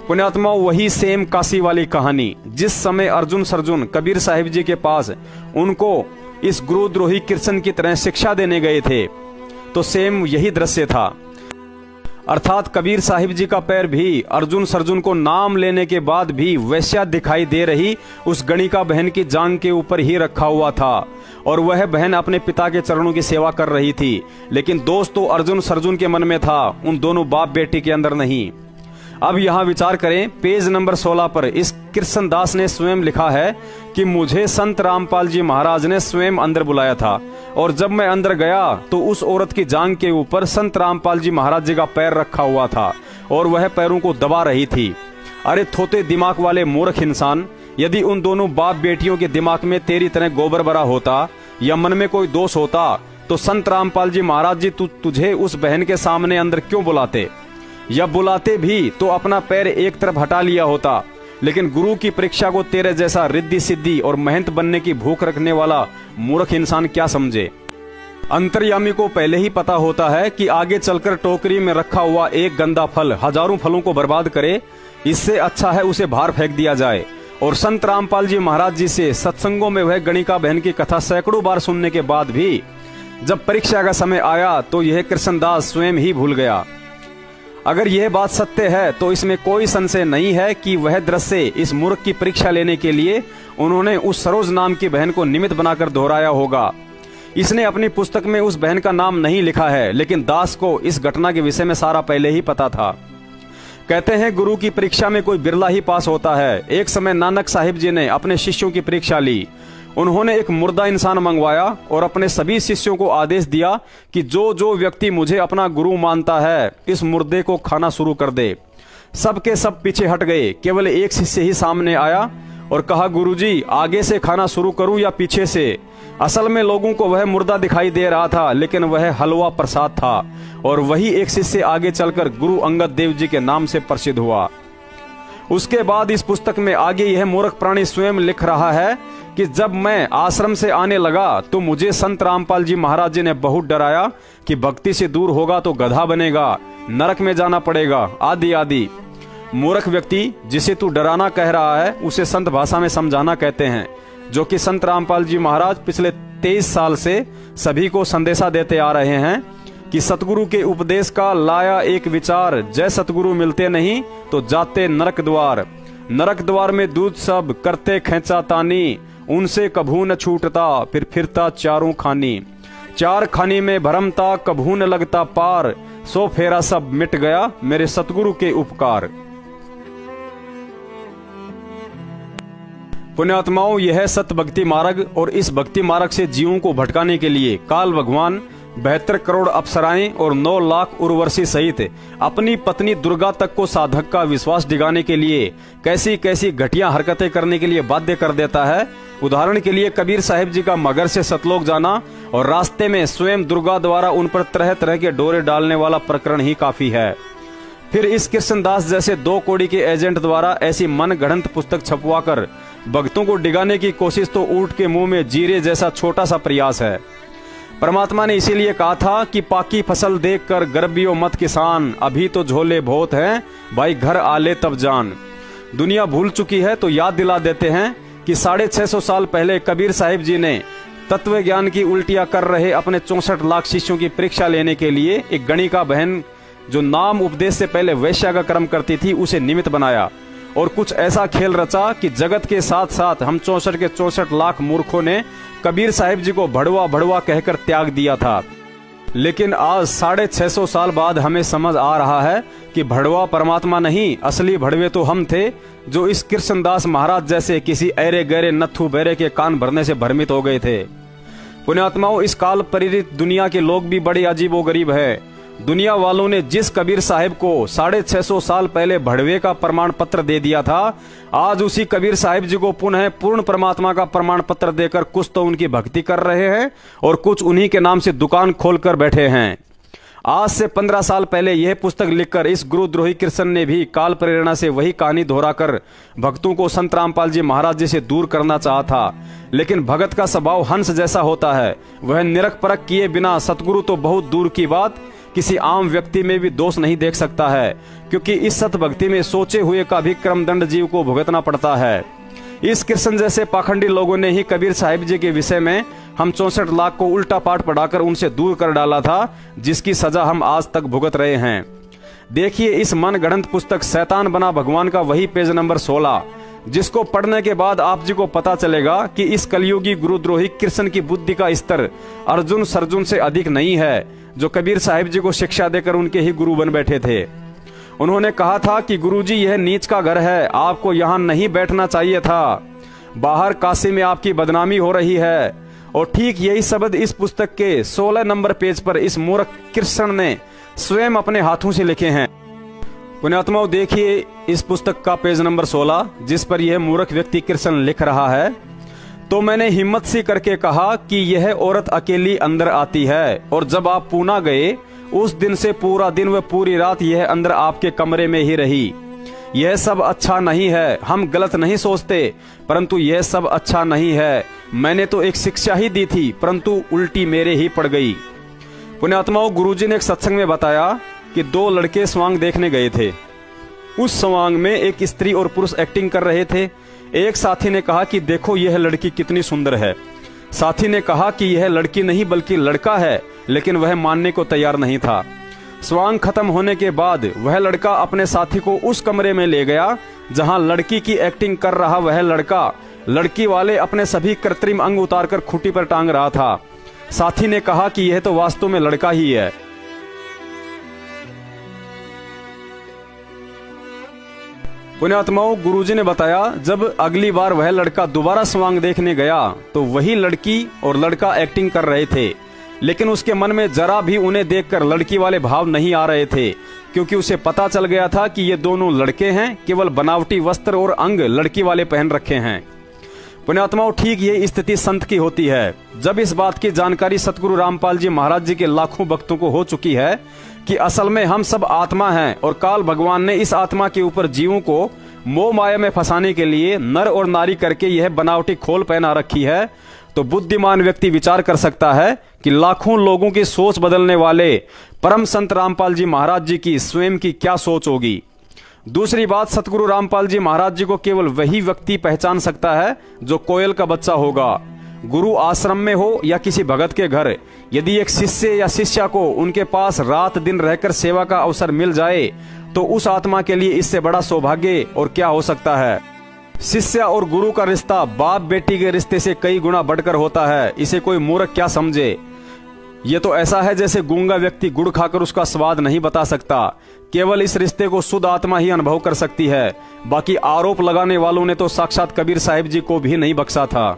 पुण्यात्माओं, वही सेम काशी वाली कहानी, जिस समय अर्जुन सर्जुन कबीर साहिब जी के पास उनको इस गुरुद्रोही कृष्ण की तरह शिक्षा देने गए थे, तो सेम यही दृश्य था। अर्थात कबीर साहिब जी का पैर भी अर्जुन सर्जुन को नाम लेने के बाद भी वैश्या दिखाई दे रही उस गणिका बहन की जांघ के ऊपर ही रखा हुआ था और वह बहन अपने पिता के चरणों की सेवा कर रही थी। लेकिन दोस्त तो अर्जुन सर्जुन के मन में था, उन दोनों बाप बेटी के अंदर नहीं। अब यहाँ विचार करें, पेज नंबर 16 पर इस कृष्णदास ने स्वयं लिखा है कि मुझे संत रामपाल जी महाराज ने स्वयं अंदर बुलाया था और जब मैं अंदर गया तो उस औरत की जांघ के ऊपर संत रामपाल जी महाराज जी का पैर रखा हुआ था और वह पैरों को दबा रही थी। अरे थोते दिमाग वाले मूर्ख इंसान, यदि उन दोनों बाप बेटियों के दिमाग में तेरी तरह गोबर भरा होता या मन में कोई दोष होता तो संत रामपाल जी महाराज जी तुझे उस बहन के सामने अंदर क्यों बुलाते, या बुलाते भी तो अपना पैर एक तरफ हटा लिया होता। लेकिन गुरु की परीक्षा को तेरे जैसा रिद्धि सिद्धि और महंत बनने की भूख रखने वाला मूर्ख इंसान क्या समझे। अंतर्यामी को पहले ही पता होता है कि आगे चलकर टोकरी में रखा हुआ एक गंदा फल हजारों फलों को बर्बाद करे, इससे अच्छा है उसे बाहर फेंक दिया जाए। और संत रामपाल जी महाराज जी से सत्संगों में वह गणिका बहन की कथा सैकड़ों बार सुनने के बाद भी जब परीक्षा का समय आया तो यह कृष्णदास स्वयं ही भूल गया। अगर यह बात सत्य है तो इसमें कोई संशय नहीं है कि वह दृश्य इस मूर्ख की परीक्षा लेने के लिए उन्होंने उस सरोज नाम की बहन को निमित्त बनाकर दोहराया होगा। इसने अपनी पुस्तक में उस बहन का नाम नहीं लिखा है, लेकिन दास को इस घटना के विषय में सारा पहले ही पता था। कहते हैं गुरु की परीक्षा में कोई बिरला ही पास होता है। एक समय नानक साहिब जी ने अपने शिष्यों की परीक्षा ली। उन्होंने एक मुर्दा इंसान मंगवाया और अपने सभी शिष्यों को आदेश दिया कि जो जो व्यक्ति मुझे अपना गुरु मानता है इस मुर्दे को खाना शुरू कर दे। सब के सब पीछे हट गए, केवल एक शिष्य ही सामने आया और कहा, गुरुजी आगे से खाना शुरू करूं या पीछे से? असल में लोगों को वह मुर्दा दिखाई दे रहा था, लेकिन वह हलवा प्रसाद था और वही एक शिष्य आगे चलकर गुरु अंगद देव जी के नाम से प्रसिद्ध हुआ। उसके बाद इस पुस्तक में आगे यह मूर्ख प्राणी स्वयं लिख रहा है कि जब मैं आश्रम से आने लगा तो मुझे संत रामपाल जी महाराज जी ने बहुत डराया कि भक्ति से दूर होगा तो गधा बनेगा, नरक में जाना पड़ेगा, आदि आदि। मूर्ख व्यक्ति जिसे तू डराना कह रहा है उसे संत भाषा में समझाना कहते हैं, जो कि संत रामपाल जी महाराज पिछले 23 साल से सभी को संदेशा देते आ रहे हैं कि सतगुरु के उपदेश का लाया एक विचार, जय सतगुरु मिलते नहीं तो जाते नरक द्वार। नरक द्वार में दूध सब करते खेचा तानी, उनसे कभू न छूटता फिर फिरता चारों खानी। चार खानी में भरमता कभू न लगता पार, सो फेरा सब मिट गया मेरे सतगुरु के उपकार। पुण्यात्माओं, यह सत्य भक्ति मार्ग और इस भक्ति मार्ग से जीवों को भटकाने के लिए काल भगवान 72 करोड़ अप्सराएं और 9 लाख उर्वशी सहित अपनी पत्नी दुर्गा तक को साधक का विश्वास डिगाने के लिए कैसी कैसी घटिया हरकतें करने के लिए बाध्य कर देता है। उदाहरण के लिए कबीर साहिब जी का मगर से सतलोक जाना और रास्ते में स्वयं दुर्गा द्वारा उन पर तरह तरह के डोरे डालने वाला प्रकरण ही काफी है। फिर इस कृष्णदास जैसे 2 कौड़ी के एजेंट द्वारा ऐसी मन गढ़ंत पुस्तक छपवाकर भक्तों को डिगाने की कोशिश तो ऊंट के मुंह में जीरे जैसा छोटा सा प्रयास है। परमात्मा ने इसीलिए कहा था कि पाकी फसल देखकर गर्बियो मत किसान, अभी तो झोले बहुत हैं भाई घर आले तब जान। दुनिया भूल चुकी है तो याद दिला देते हैं कि 650 साल पहले कबीर साहिब जी ने तत्व ज्ञान की उल्टियां कर रहे अपने 64 लाख शिष्यों की परीक्षा लेने के लिए एक गणिका बहन जो नाम उपदेश से पहले वैश्या का कर्म करती थी उसे निमित्त बनाया और कुछ ऐसा खेल रचा कि जगत के साथ साथ हम 64 के 64 लाख मूर्खों ने कबीर साहिब जी को भड़वा भड़वा कहकर त्याग दिया था। लेकिन आज 650 साल बाद हमें समझ आ रहा है कि भड़वा परमात्मा नहीं, असली भड़वे तो हम थे जो इस कृष्णदास महाराज जैसे किसी ऐरे गहरे नत्थु बेरे के कान भरने से भ्रमित हो गए थे। पुण्यात्माओं, इस काल प्रेरित दुनिया के लोग भी बड़े अजीबोगरीब है। दुनिया वालों ने जिस कबीर साहिब को 650 साल पहले भड़वे का प्रमाण पत्र दे दिया था, आज उसी कबीर साहिब जी को पुनः पूर्ण परमात्मा का प्रमाण पत्र देकर कुछ तो उनकी भक्ति कर रहे हैं और कुछ उन्हीं के नाम से दुकान खोलकर बैठे हैं। आज से 15 साल पहले यह पुस्तक लिखकर इस गुरुद्रोही कृष्ण ने भी काल प्रेरणा से वही कहानी दोहराकर भक्तों को संत रामपाल जी महाराज जी से दूर करना चाहा था। लेकिन भगत का स्वभाव हंस जैसा होता है, वह निरख परख किए बिना सतगुरु तो बहुत दूर की बात किसी आम व्यक्ति में भी दोष नहीं देख सकता है, क्योंकि इस सत भक्ति में सोचे हुए का भी क्रमदंड जीव को भुगतना पड़ता है। इस कृष्ण जैसे पाखंडी लोगों ने ही कबीर साहिब जी के विषय में हम 64 लाख को उल्टा पाठ पढ़ाकर उनसे दूर कर डाला था, जिसकी सजा हम आज तक भुगत रहे हैं। देखिए इस मन गढ़ंत पुस्तक शैतान बना भगवान का वही पेज नंबर 16, जिसको पढ़ने के बाद आप जी को पता चलेगा कि इस कलयुगी गुरुद्रोही कृष्ण की बुद्धि का स्तर अर्जुन सर्जुन से अधिक नहीं है, जो कबीर साहिब जी को शिक्षा देकर उनके ही गुरु बन बैठे थे। उन्होंने कहा था कि गुरुजी यह नीच का घर है, आपको यहाँ नहीं बैठना चाहिए था, बाहर काशी में आपकी बदनामी हो रही है। और ठीक यही शब्द इस पुस्तक के 16 नंबर पेज पर इस मूर्ख कृष्ण ने स्वयं अपने हाथों से लिखे हैं। पुण्यात्माओं, देखिए इस पुस्तक का पेज नंबर 16, जिस पर यह मूर्ख व्यक्ति कृष्ण लिख रहा है। तो मैंने हिम्मत सी करके कहा कि यह औरत अकेली अंदर आती है, और जब आप पूना गए उस दिन से पूरा दिन व पूरी रात यह अंदर आपके कमरे में ही रही। यह सब अच्छा नहीं है, हम गलत नहीं सोचते, परंतु यह सब अच्छा नहीं है। मैंने तो एक शिक्षा ही दी थी, परंतु उल्टी मेरे ही पड़ गई। पुण्यात्माओं, गुरुजी ने एक सत्संग में बताया कि 2 लड़के स्वांग देखने गए थे। उस स्वांग में एक स्त्री और पुरुष एक्टिंग कर रहे थे। एक साथी ने कहा कि देखो यह लड़की कितनी सुंदर है। साथी ने कहा कि यह लड़की नहीं बल्कि लड़का है, लेकिन वह मानने को तैयार नहीं था। स्वांग खत्म होने के बाद वह लड़का अपने साथी को उस कमरे में ले गया जहां लड़की की एक्टिंग कर रहा वह लड़का लड़की वाले अपने सभी कृत्रिम अंग उतारकर खूंटी पर टांग रहा था। साथी ने कहा कि यह तो वास्तव में लड़का ही है। पुण्यात्माओं, गुरुजी ने बताया जब अगली बार वह लड़का दोबारा स्वांग देखने गया तो वही लड़की और लड़का एक्टिंग कर रहे थे, लेकिन उसके मन में जरा भी उन्हें देखकर लड़की वाले भाव नहीं आ रहे थे, क्योंकि उसे पता चल गया था कि ये दोनों लड़के हैं, केवल बनावटी वस्त्र और अंग लड़की वाले पहन रखे हैं। पुण्यात्माओं, ठीक ये स्थिति संत की होती है। जब इस बात की जानकारी सतगुरु रामपाल जी महाराज जी के लाखों भक्तों को हो चुकी है कि असल में हम सब आत्मा हैं और काल भगवान ने इस आत्मा के ऊपर जीवों को मोह माया में फंसाने के लिए नर और नारी करके यह बनावटी खोल पहना रखी है, तो बुद्धिमान व्यक्ति विचार कर सकता है कि लाखों लोगों की सोच बदलने वाले परम संत रामपाल जी महाराज जी की स्वयं की क्या सोच होगी। दूसरी बात, सतगुरु रामपाल जी महाराज जी को केवल वही व्यक्ति पहचान सकता है जो कोयल का बच्चा होगा। गुरु आश्रम में हो या किसी भगत के घर, यदि एक शिष्य या शिष्या को उनके पास रात दिन रहकर सेवा का अवसर मिल जाए तो उस आत्मा के लिए इससे बड़ा सौभाग्य और क्या हो सकता है। शिष्य और गुरु का रिश्ता बाप बेटी के रिश्ते से कई गुना बढ़कर होता है। इसे कोई मूर्ख क्या समझे। ये तो ऐसा है जैसे गूंगा व्यक्ति गुड़ खाकर उसका स्वाद नहीं बता सकता। केवल इस रिश्ते को शुद्ध आत्मा ही अनुभव कर सकती है। बाकी आरोप लगाने वालों ने तो साक्षात कबीर साहिब जी को भी नहीं बख्शा था।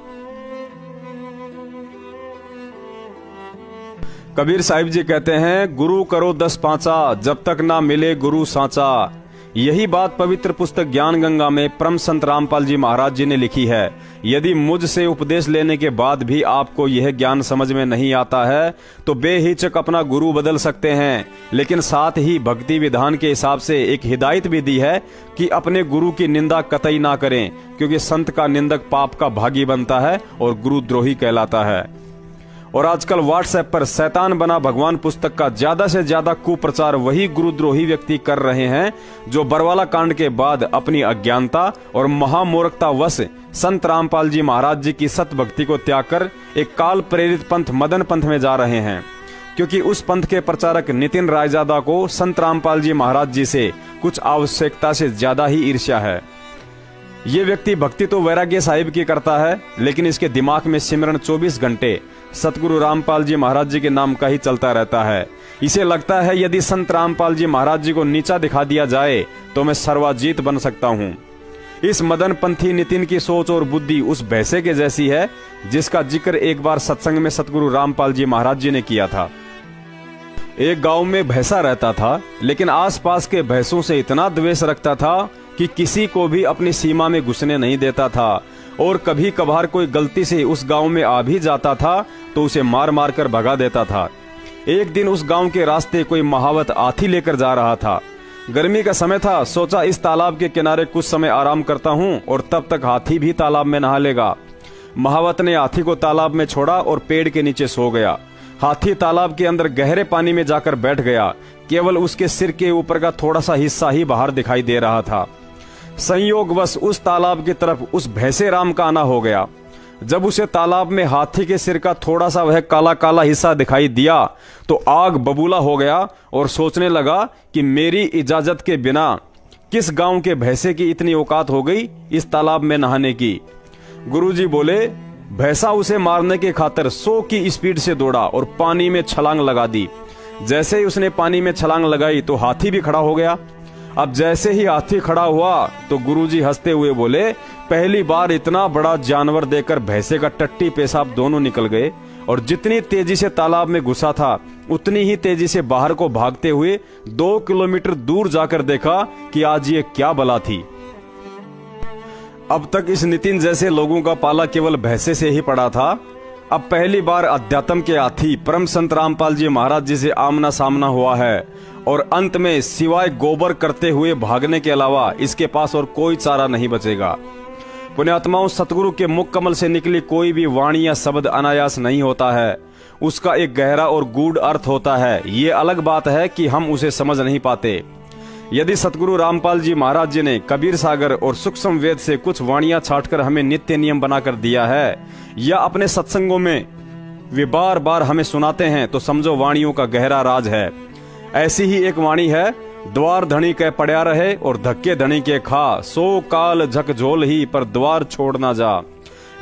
कबीर साहिब जी कहते हैं, गुरु करो 10 पांचा, जब तक ना मिले गुरु सांचा। यही बात पवित्र पुस्तक ज्ञान गंगा में परम संत रामपाल जी महाराज जी ने लिखी है। यदि मुझसे उपदेश लेने के बाद भी आपको यह ज्ञान समझ में नहीं आता है तो बेहिचक अपना गुरु बदल सकते हैं, लेकिन साथ ही भक्ति विधान के हिसाब से एक हिदायत भी दी है कि अपने गुरु की निंदा कतई ना करें, क्योंकि संत का निंदक पाप का भागी बनता है और गुरुद्रोही कहलाता है। और आजकल व्हाट्सएप पर शैतान बना भगवान पुस्तक का ज्यादा से ज्यादा कुप्रचार वही गुरुद्रोही व्यक्ति कर रहे हैं जो बरवाला कांड के बाद अपनी अज्ञानता और महामूर्खता वश संत रामपाल जी महाराज जी की सत भक्ति को त्याग कर एक काल प्रेरित पंथ मदन पंथ में जा रहे हैं, क्योंकि उस पंथ के प्रचारक नितिन रायजादा को संत रामपाल जी महाराज जी से कुछ आवश्यकता से ज्यादा ही ईर्ष्या है। ये व्यक्ति भक्ति तो वैराग्य साहिब की करता है, लेकिन इसके दिमाग में सिमरन 24 घंटे सतगुरु रामपाल जी महाराज जी के नाम का ही चलता रहता है। इसे लगता है यदि संत रामपाल जी महाराज जी को नीचा दिखा दिया जाए तो मैं सर्वाजीत बन सकता हूँ। इस मदन पंथी नितिन की सोच और बुद्धि उस भैंसे के जैसी है जिसका जिक्र एक बार सत्संग में सतगुरु रामपाल जी महाराज जी ने किया था। एक गांव में भैंसा रहता था, लेकिन आसपास के भैंसों से इतना द्वेष रखता था कि किसी को भी अपनी सीमा में घुसने नहीं देता था, और कभी कभार कोई गलती से उस गांव में आ भी जाता था तो उसे मार मार कर भगा देता था। एक दिन उस गांव के रास्ते कोई महावत हाथी लेकर जा रहा था। गर्मी का समय था, सोचा इस तालाब के किनारे कुछ समय आराम करता हूँ और तब तक हाथी भी तालाब में नहा लेगा। महावत ने हाथी को तालाब में छोड़ा और पेड़ के नीचे सो गया। हाथी तालाब के अंदर गहरे पानी में जाकर बैठ गया। केवल उसके सिर के ऊपर का थोड़ा सा हिस्सा ही बाहर दिखाई दे रहा था। संयोगवश उस तालाब की तरफ उस भैंसे राम का आना हो गया। जब उसे तालाब में हाथी के सिर का थोड़ा सा वह काला काला हिस्सा दिखाई दिया तो आग बबूला हो गया और सोचने लगा कि मेरी इजाजत के बिना किस गांव के भैंसे की इतनी औकात हो गई इस तालाब में नहाने की। गुरुजी बोले, भैंसा उसे मारने के खातिर 100 की स्पीड से दौड़ा और पानी में छलांग लगा दी। जैसे ही उसने पानी में छलांग लगाई तो हाथी भी खड़ा हो गया। अब जैसे ही हाथी खड़ा हुआ तो गुरुजी हंसते हुए बोले, पहली बार इतना बड़ा जानवर देखकर भैंसे का टट्टी पेशाब दोनों निकल गए, और जितनी तेजी से तालाब में घुसा था उतनी ही तेजी से बाहर को भागते हुए 2 किलोमीटर दूर जाकर देखा कि आज ये क्या बला थी। अब तक इस नितिन जैसे लोगों का पाला केवल भैंसे से ही पड़ा था। अब पहली बार अध्यात्म के हाथी परम संत रामपाल जी महाराज जी से आमना सामना हुआ है, और अंत में सिवाय गोबर करते हुए भागने के अलावा इसके पास और कोई चारा नहीं बचेगा। पुण्यात्माओं, सतगुरु के मुख कमल से निकली कोई भी वाणी या शब्द अनायास नहीं होता है। उसका एक गहरा और गूढ़ अर्थ होता है। ये अलग बात है कि हम उसे समझ नहीं पाते। यदि सतगुरु रामपाल जी महाराज जी ने कबीर सागर और सूक्ष्म वेद से कुछ वाणियां छांटकर हमें नित्य नियम बनाकर दिया है, या अपने सत्संगों में वे बार बार हमें सुनाते हैं, तो समझो वाणियों का गहरा राज है। ऐसी ही एक वाणी है, द्वार धनी के पड़या रहे और धक्के धनी के खा, सो काल झकझोल ही पर द्वार छोड़ ना जा।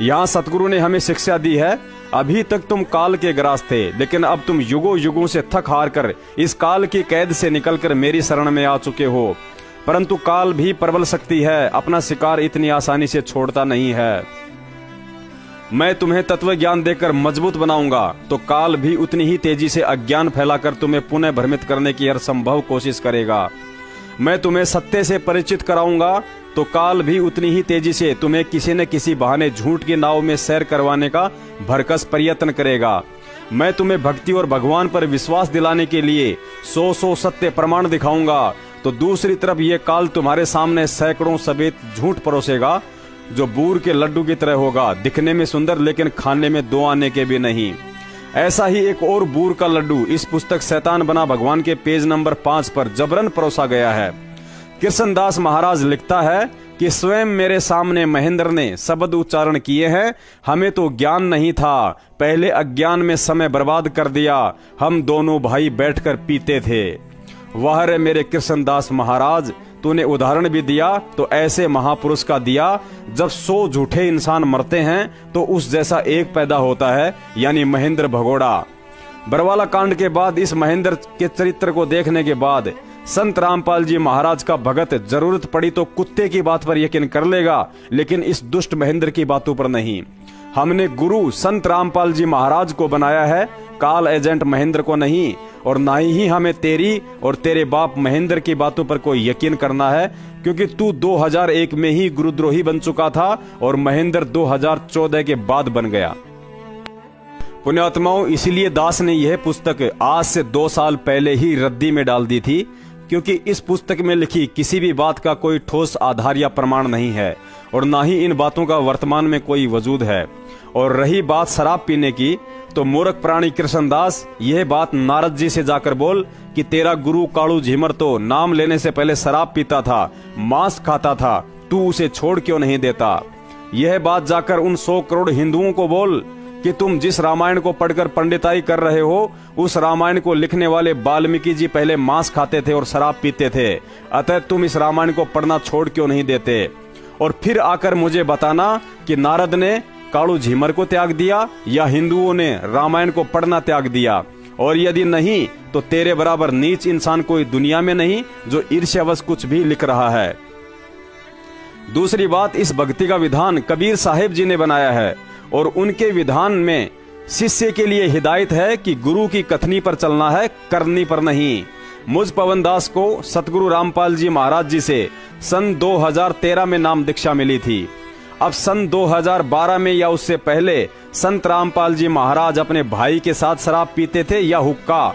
यहाँ सतगुरु ने हमें शिक्षा दी है, अभी तक तुम काल के ग्रास थे, लेकिन अब तुम युगों युगों से थक हार कर इस काल की कैद से निकलकर मेरी शरण में आ चुके हो। परंतु काल भी प्रबल शक्ति है, अपना शिकार इतनी आसानी से छोड़ता नहीं है। मैं तुम्हें तत्व ज्ञान देकर मजबूत बनाऊंगा तो काल भी उतनी ही तेजी से अज्ञान फैलाकर तुम्हें पुनः भ्रमित करने की हर संभव कोशिश करेगा। मैं तुम्हें सत्य से परिचित कराऊंगा तो काल भी उतनी ही तेजी से तुम्हें किसी न किसी बहाने झूठ की नाव में सैर करवाने का भरकस प्रयत्न करेगा। मैं तुम्हें भक्ति और भगवान पर विश्वास दिलाने के लिए 100 सत्य प्रमाण दिखाऊंगा तो दूसरी तरफ ये काल तुम्हारे सामने सैकड़ों सफेद झूठ परोसेगा जो बूर के लड्डू की तरह होगा, दिखने में सुंदर लेकिन खाने में 2 आने के भी नहीं। ऐसा ही एक और बूर का लड्डू इस पुस्तक शैतान बना भगवान के पेज नंबर 5 पर जबरन परोसा गया है। कृष्णदास महाराज लिखता है कि स्वयं मेरे सामने महेंद्र ने शब्द उच्चारण किए हैं, हमें तो ज्ञान नहीं था, पहले अज्ञान में समय बर्बाद कर दिया, हम दोनों भाई बैठकर पीते थे। वाह रे मेरे कृष्णदास महाराज, तूने उदाहरण भी दिया तो ऐसे महापुरुष का दिया। जब 100 झूठे इंसान मरते हैं तो उस जैसा एक पैदा होता है, यानी महेंद्र भगोड़ा। बरवाला कांड के बाद इस महेंद्र के चरित्र को देखने के बाद संत रामपाल जी महाराज का भगत जरूरत पड़ी तो कुत्ते की बात पर यकीन कर लेगा, लेकिन इस दुष्ट महेंद्र की बातों पर नहीं। हमने गुरु संत रामपाल जी महाराज को बनाया है, काल एजेंट महेंद्र को नहीं। और ना ही हमें तेरी और तेरे बाप महेंद्र की बातों पर कोई यकीन करना है, क्योंकि तू 2001 में ही गुरुद्रोही बन चुका था और महेंद्र 2014 के बाद बन गया। पुण्यात्माओं, इसीलिए दास ने यह पुस्तक आज से 2 साल पहले ही रद्दी में डाल दी थी, क्योंकि इस पुस्तक में लिखी किसी भी बात का कोई ठोस आधार या प्रमाण नहीं है और ना ही इन बातों का वर्तमान में कोई वजूद है। और रही बात शराब पीने की, तो मूर्ख प्राणी कृष्णदास यह बात नारद जी से जाकर बोल कि तेरा गुरु कालू झीमर तो नाम लेने से पहले शराब पीता था, मांस खाता था, तू उसे छोड़ क्यों नहीं देता। यह बात जाकर उन 100 करोड़ हिंदुओं को बोल कि तुम जिस रामायण को पढ़कर पंडिताई कर रहे हो, उस रामायण को लिखने वाले वाल्मीकि जी पहले मांस खाते थे और शराब पीते थे, अतः तुम इस रामायण को पढ़ना छोड़ क्यों नहीं देते। और फिर आकर मुझे बताना कि नारद ने कालू झीमर को त्याग दिया या हिंदुओं ने रामायण को पढ़ना त्याग दिया, और यदि नहीं तो तेरे बराबर नीच इंसान कोई दुनिया में नहीं जो ईर्ष्यावश कुछ भी लिख रहा है। दूसरी बात, इस भक्ति का विधान कबीर साहिब जी ने बनाया है और उनके विधान में शिष्य के लिए हिदायत है कि गुरु की कथनी पर चलना है, करनी पर नहीं। मुझ पवनदास को सतगुरु रामपाल जी महाराज जी से सन 2013 में नाम दीक्षा मिली थी। अब सन 2012 में या उससे पहले संत रामपाल जी महाराज अपने भाई के साथ शराब पीते थे या हुक्का,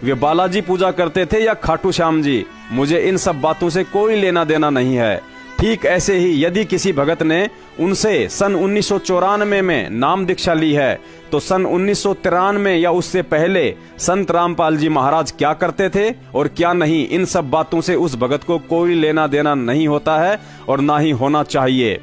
वे बालाजी पूजा करते थे या खाटू श्याम जी, मुझे इन सब बातों से कोई लेना देना नहीं है। ठीक ऐसे ही यदि किसी भगत ने उनसे सन 1994 में नाम दीक्षा ली है तो सन 1993 या उससे पहले संत रामपाल जी महाराज क्या करते थे और क्या नहीं, इन सब बातों से उस भगत को कोई लेना देना नहीं होता है और ना ही होना चाहिए।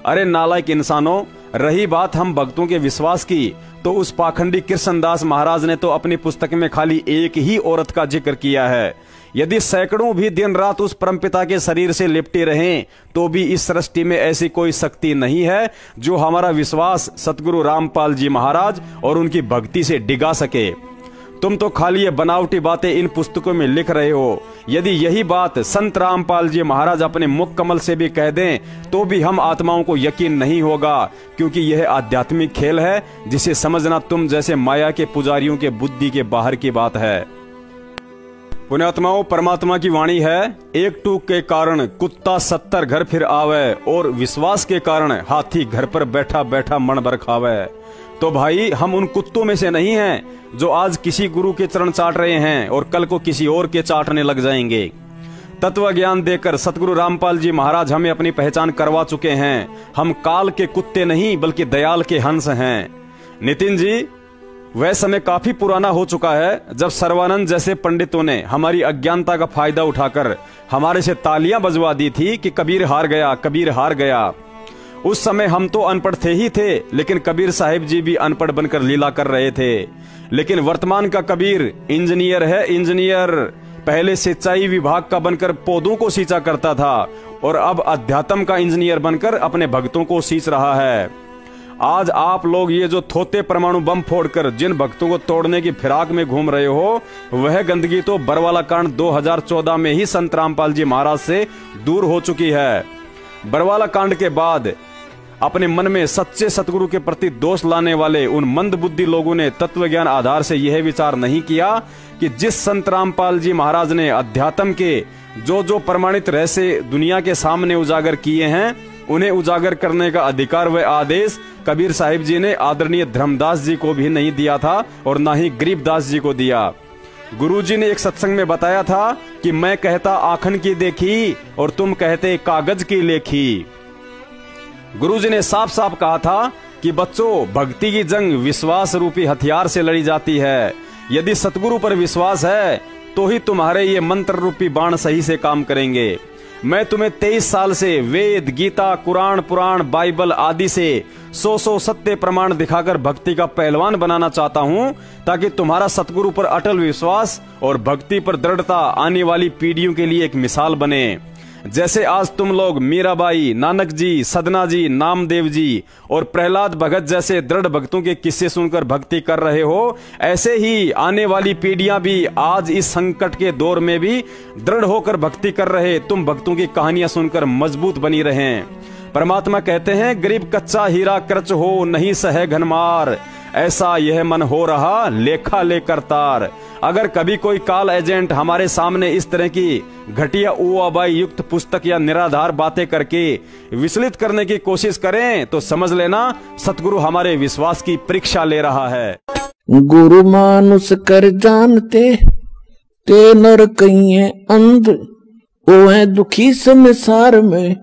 अरे नालायक इंसानों, रही बात हम भक्तों के विश्वास की, तो उस पाखंडी कृष्णदास महाराज ने तो अपनी पुस्तक में खाली एक ही औरत का जिक्र किया है। यदि सैकड़ों भी दिन रात उस परमपिता के शरीर से लिपटे रहें तो भी इस सृष्टि में ऐसी कोई शक्ति नहीं है जो हमारा विश्वास सतगुरु रामपाल जी महाराज और उनकी भक्ति से डिगा सके। तुम तो खाली ये बनावटी बातें इन पुस्तकों में लिख रहे हो। यदि यही बात संत रामपाल जी महाराज अपने मुख कमल से भी कह दें तो भी हम आत्माओं को यकीन नहीं होगा, क्योंकि यह आध्यात्मिक खेल है जिसे समझना तुम जैसे माया के पुजारियों के बुद्धि के बाहर की बात है। पुण्यात्माओं, परमात्मा की वाणी है, एक टूक के कारण कुत्ता 70 घर फिर आवे और विश्वास के कारण हाथी घर पर बैठा बैठा मन भर खावे। तो भाई, हम उन कुत्तों में से नहीं हैं जो आज किसी गुरु के चरण चाट रहे हैं और कल को किसी और के चाटने लग जाएंगे। तत्व ज्ञान देकर सतगुरु रामपाल जी महाराज हमें अपनी पहचान करवा चुके हैं। हम काल के कुत्ते नहीं बल्कि दयाल के हंस हैं। नितिन जी, वह समय काफी पुराना हो चुका है जब सर्वानंद जैसे पंडितों ने हमारी अज्ञानता का फायदा उठाकर हमारे से तालियां बजवा दी थी कि कबीर हार गया, कबीर हार गया। उस समय हम तो अनपढ़ थे ही थे, लेकिन कबीर साहिब जी भी अनपढ़ बनकर लीला कर रहे थे। लेकिन वर्तमान का कबीर इंजीनियर है, इंजीनियर। पहले सिंचाई विभाग का बनकर पौधों को सींचा करता था और अब अध्यात्म का इंजीनियर बनकर अपने भक्तों को सींच रहा है। आज आप लोग ये जो थोते परमाणु बम फोड़कर जिन भक्तों को तोड़ने की फिराक में घूम रहे हो, वह गंदगी तो बरवाला कांड 2014 में ही संत रामपाल जी महाराज से दूर हो चुकी है। बरवाला कांड के बाद अपने मन में सच्चे सतगुरु के प्रति दोष लाने वाले उन मंदबुद्धि लोगों ने तत्व ज्ञान आधार से यह विचार नहीं किया कि जिस संत रामपाल जी महाराज ने अध्यात्म के जो प्रमाणित रहस्य दुनिया के सामने उजागर किए हैं, उन्हें उजागर करने का अधिकार व आदेश कबीर साहिब जी ने आदरणीय धर्मदास जी को भी नहीं दिया था और ना ही गरीबदास जी को दिया। गुरुजी ने एक सत्संग में बताया था कि मैं कहता आखन की देखी और तुम कहते कागज की लेखी। गुरुजी ने साफ साफ कहा था कि बच्चों, भक्ति की जंग विश्वास रूपी हथियार से लड़ी जाती है। यदि सतगुरु पर विश्वास है तो ही तुम्हारे ये मंत्र रूपी बाण सही से काम करेंगे। मैं तुम्हें 23 साल से वेद, गीता, कुरान, पुराण, बाइबल आदि से 100 सत्य प्रमाण दिखाकर भक्ति का पहलवान बनाना चाहता हूं, ताकि तुम्हारा सतगुरु पर अटल विश्वास और भक्ति पर दृढ़ता आने वाली पीढ़ियों के लिए एक मिसाल बने। जैसे आज तुम लोग मीराबाई, नानक जी, सदना जी, नामदेव जी और प्रहलाद भगत जैसे दृढ़ भक्तों के किस्से सुनकर भक्ति कर रहे हो, ऐसे ही आने वाली पीढ़ियां भी आज इस संकट के दौर में भी दृढ़ होकर भक्ति कर रहे तुम भक्तों की कहानियां सुनकर मजबूत बनी रहें। परमात्मा कहते हैं, गरीब कच्चा हीरा कर्च हो नहीं सहे घनमार, ऐसा यह मन हो रहा लेखा लेकर तार। अगर कभी कोई कॉल एजेंट हमारे सामने इस तरह की घटिया उआबाई युक्त पुस्तक या निराधार बातें करके विचलित करने की कोशिश करें तो समझ लेना सतगुरु हमारे विश्वास की परीक्षा ले रहा है। गुरु मानुष कर जानते ते नर कहिए अंध, ओ है दुखी संसार में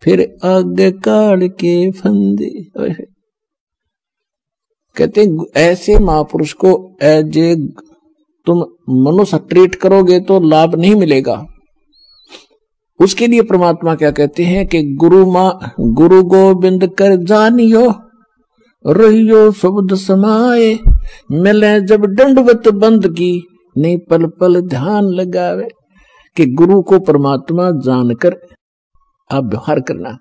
फिर आगे काल के फंदे। कहते ऐसे महापुरुष को एज ए तुम मनुष्य ट्रीट करोगे तो लाभ नहीं मिलेगा। उसके लिए परमात्मा क्या कहते हैं कि गुरु गोविंद कर जानियो रहियो शब्द समाए, मिले जब दंडवत बंद की नहीं पल पल ध्यान लगावे। कि गुरु को परमात्मा जानकर आप व्यवहार करना।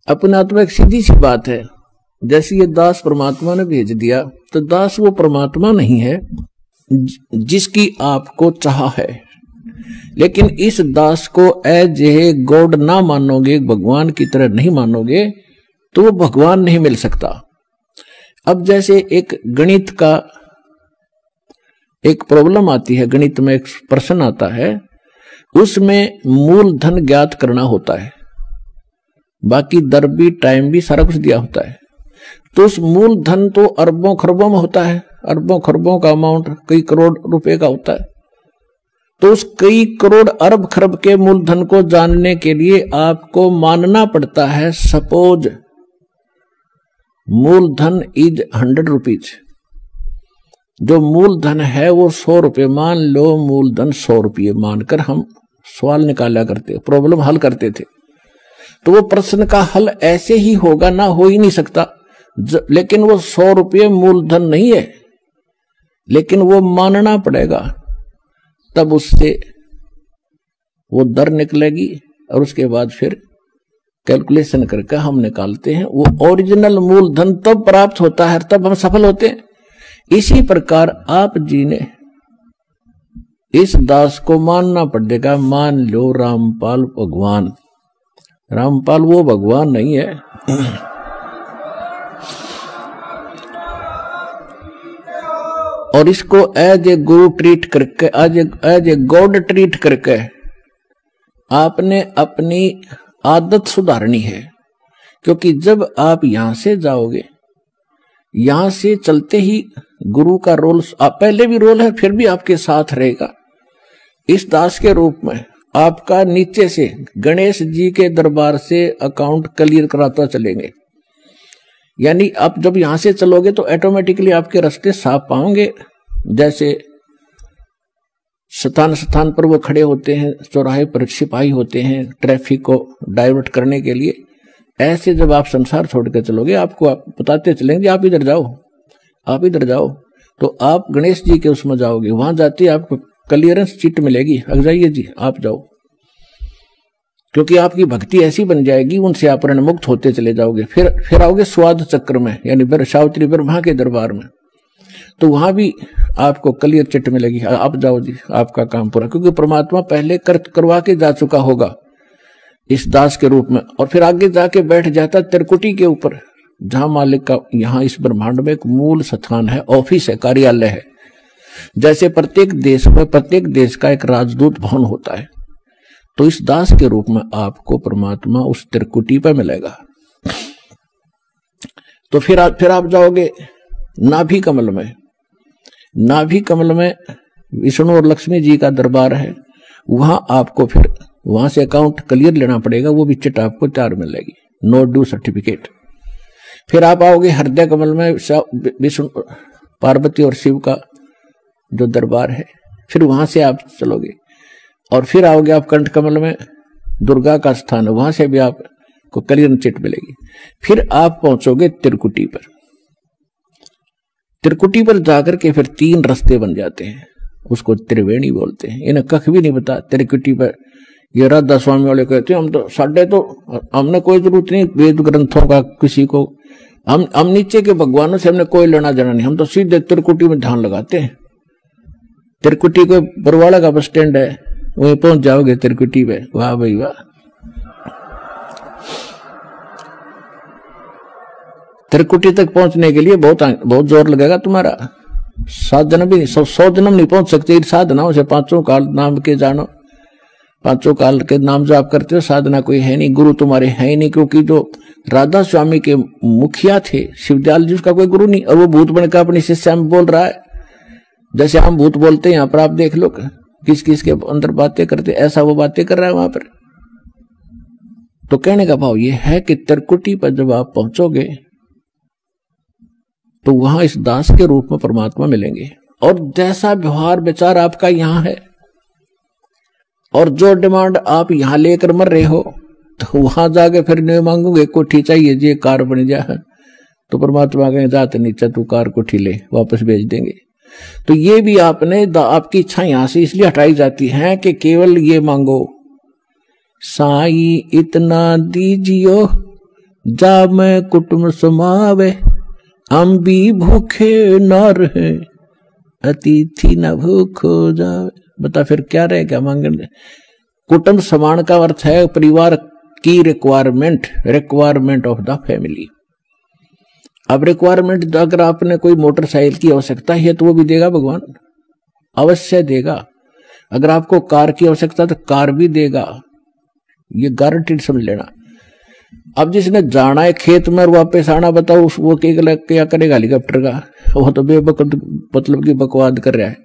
अपने आत्मा एक सीधी सी बात है, जैसे ये दास परमात्मा ने भेज दिया तो दास वो परमात्मा नहीं है जिसकी आपको चाह है, लेकिन इस दास को एज ए गॉड ना मानोगे, भगवान की तरह नहीं मानोगे तो वो भगवान नहीं मिल सकता। अब जैसे एक गणित का एक प्रॉब्लम आती है, गणित में एक प्रश्न आता है, उसमें मूलधन ज्ञात करना होता है, बाकी दर भी टाइम भी सारा कुछ दिया होता है। तो उस मूलधन तो अरबों खरबों में होता है, अरबों खरबों का अमाउंट कई करोड़ रुपए का होता है। तो उस कई करोड़ अरब खरब के मूलधन को जानने के लिए आपको मानना पड़ता है सपोज मूलधन इज 100 रुपीज। जो मूलधन है वो 100 रुपये, मान लो मूलधन 100 रुपये मानकर हम सवाल निकाला करते, प्रॉब्लम हल करते थे। तो वो प्रश्न का हल ऐसे ही होगा, ना हो ही नहीं सकता। लेकिन वो 100 रुपये मूलधन नहीं है, लेकिन वो मानना पड़ेगा, तब उससे वो दर निकलेगी और उसके बाद फिर कैलकुलेशन करके हम निकालते हैं। वो ओरिजिनल मूलधन तब प्राप्त होता है, तब हम सफल होते हैं। इसी प्रकार आप जी ने इस दास को मानना पड़ेगा। मान लो रामपाल भगवान, रामपाल वो भगवान नहीं है। और इसको एज ए गुरु ट्रीट करके, एज ए गॉड ट्रीट करके आपने अपनी आदत सुधारनी है। क्योंकि जब आप यहां से जाओगे, यहां से चलते ही गुरु का रोल, पहले भी रोल है, फिर भी आपके साथ रहेगा। इस दास के रूप में आपका नीचे से गणेश जी के दरबार से अकाउंट क्लियर कराता चलेंगे। यानी आप जब यहां से चलोगे तो ऑटोमेटिकली आपके रास्ते साफ पाओगे। जैसे स्थान स्थान पर वो खड़े होते हैं, चौराहे पर सिपाही होते हैं ट्रैफिक को डाइवर्ट करने के लिए, ऐसे जब आप संसार छोड़ कर चलोगे आपको आप बताते चलेंगे आप इधर जाओ, आप इधर जाओ, तो आप गणेश जी के उसमें जाओगे। वहां जाते आपको क्लियरेंस चिट मिलेगी, अग जाइए जी आप जाओ। क्योंकि आपकी भक्ति ऐसी बन जाएगी, उनसे आप ऋणमुक्त होते चले जाओगे। फिर आओगे स्वाद चक्र में, यानी सावित्री ब्रह्मा के दरबार में, तो वहां भी आपको क्लियर चिट मिलेगी, आप जाओ जी, आपका काम पूरा, क्योंकि परमात्मा पहले करवा के जा चुका होगा इस दास के रूप में, और फिर आगे जाके बैठ जाता त्रिकुटी के ऊपर, जहां मालिक का यहाँ इस ब्रह्मांड में एक मूल स्थान है, ऑफिस है, कार्यालय है। जैसे प्रत्येक देश में प्रत्येक देश का एक राजदूत भवन होता है, तो इस दास के रूप में आपको परमात्मा उस त्रिकुटी पर मिलेगा। तो फिर आप जाओगे नाभि कमल में। नाभि कमल में विष्णु और लक्ष्मी जी का दरबार है, वहां आपको फिर वहां से अकाउंट क्लियर लेना पड़ेगा, वो भी चिट आपको तैयार मिलेगी, नो ड्यू सर्टिफिकेट। फिर आप आओगे हृदय कमल में, विष्णु पार्वती और शिव का जो दरबार है, फिर वहां से आप चलोगे, और फिर आओगे आप कंठ कमल में, दुर्गा का स्थान है, वहां से भी आपको क्लियर चिट मिलेगी। फिर आप पहुंचोगे त्रिकुटी पर। त्रिकुटी पर जाकर के फिर 3 रास्ते बन जाते हैं, उसको त्रिवेणी बोलते हैं। इन्हें कख भी नहीं पता त्रिकुटी पर। ये राधा स्वामी वाले कहते हैं हम तो साढ़े, तो हमने कोई जरूरत नहीं वेद ग्रंथों का किसी को, हम नीचे के भगवानों से हमने कोई लेना देना नहीं, हम तो सीधे त्रिकुटी में ध्यान लगाते हैं। त्रिकुटी को बरवाड़ा का बस स्टैंड है, वहीं पहुंच जाओगे त्रिकुटी पे। वाह भाई वाह। त्रिकुटी तक पहुंचने के लिए बहुत जोर लगेगा तुम्हारा, 7 जन्म भी 100 जन्म नहीं पहुंच सकते। साधनाओं से 5 काल नाम के जानो, 5 काल के नाम जो आप करते हो, साधना कोई है नहीं, गुरु तुम्हारे है ही नहीं। क्योंकि जो राधा स्वामी के मुखिया थे शिवदयाल जी, उसका कोई गुरु नहीं, और वो भूत बनकर अपनी शिष्या में बोल रहा है, जैसे हम भूत बोलते हैं। यहाँ पर आप देख लो किस किस के अंदर बातें करते, ऐसा वो बातें कर रहा है वहां पर। तो कहने का भाव ये है कि त्रिकुटी पर जब आप पहुंचोगे तो वहां इस दास के रूप में परमात्मा मिलेंगे, और जैसा व्यवहार विचार आपका यहां है और जो डिमांड आप यहां लेकर मर रहे हो, तो वहां जाके फिर नहीं मांगोगे कोठी चाहिए जी, कार बन जाए, तो परमात्मा कहेंगे जाते नीचे तू कार कोठी ले, वापस भेज देंगे। तो ये भी आपकी इच्छा यहां से इसलिए हटाई जाती है कि केवल ये मांगो, साई इतना दीजियो जा मैं कुटुंब समावे, हम भी भूखे न रहे अतिथि न भूखो जावे। बता फिर क्या रहे, क्या मांगने। कुटुंब समान का अर्थ है परिवार की रिक्वायरमेंट ऑफ द फैमिली। अब रिक्वायरमेंट अगर आपने कोई मोटरसाइकिल की आवश्यकता है तो वो भी देगा भगवान, अवश्य देगा। अगर आपको कार की आवश्यकता तो कार भी देगा, ये गारंटीड समझ लेना। अब जिसने जाना है खेत में और वापस आना, बताओ वो क्या करेगा हेलीकॉप्टर का, वो तो मतलब की बकवाद कर रहा है।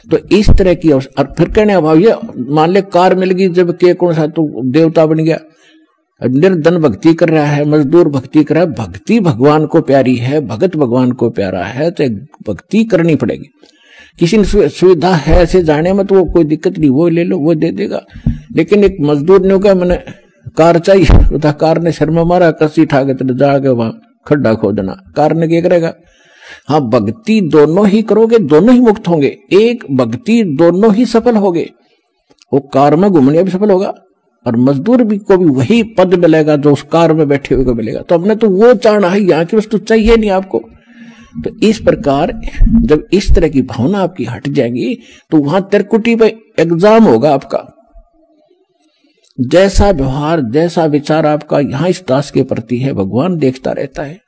तो इस तरह की और फिर कहने अभाव ये मान ले कार मिल गई, जब के कौन सा तो देवता बन गया, निर्धन भक्ति कर रहा है, मजदूर भक्ति कर रहा है। भक्ति भगवान को प्यारी है, भगत भगवान को प्यारा है, तो भक्ति करनी पड़ेगी। किसी ने सुविधा है ऐसे जाने में तो वो कोई दिक्कत नहीं, वो ले लो, वो दे देगा। लेकिन एक मजदूर ने कहा मैंने कार चाहिए, तो कार ने शर्म मारा, कसी ठा के जाके वहां खड्डा खोदना, कार ने क्या करेगा। हाँ, भक्ति दोनों ही करोगे, दोनों ही मुक्त होंगे। एक भक्ति दोनों ही सफल होगे, वो कार में घूमने भी सफल होगा और मजदूर भी को भी वही पद मिलेगा जो उस कार में बैठे हुए को मिलेगा। तो हमने तो वो चाहना है, यहाँ की वस्तु चाहिए नहीं आपको। तो इस प्रकार जब इस तरह की भावना आपकी हट जाएगी तो वहां त्रिकुटी पे एग्जाम होगा आपका। जैसा व्यवहार जैसा विचार आपका यहाँ इस दास के प्रति है, भगवान देखता रहता है।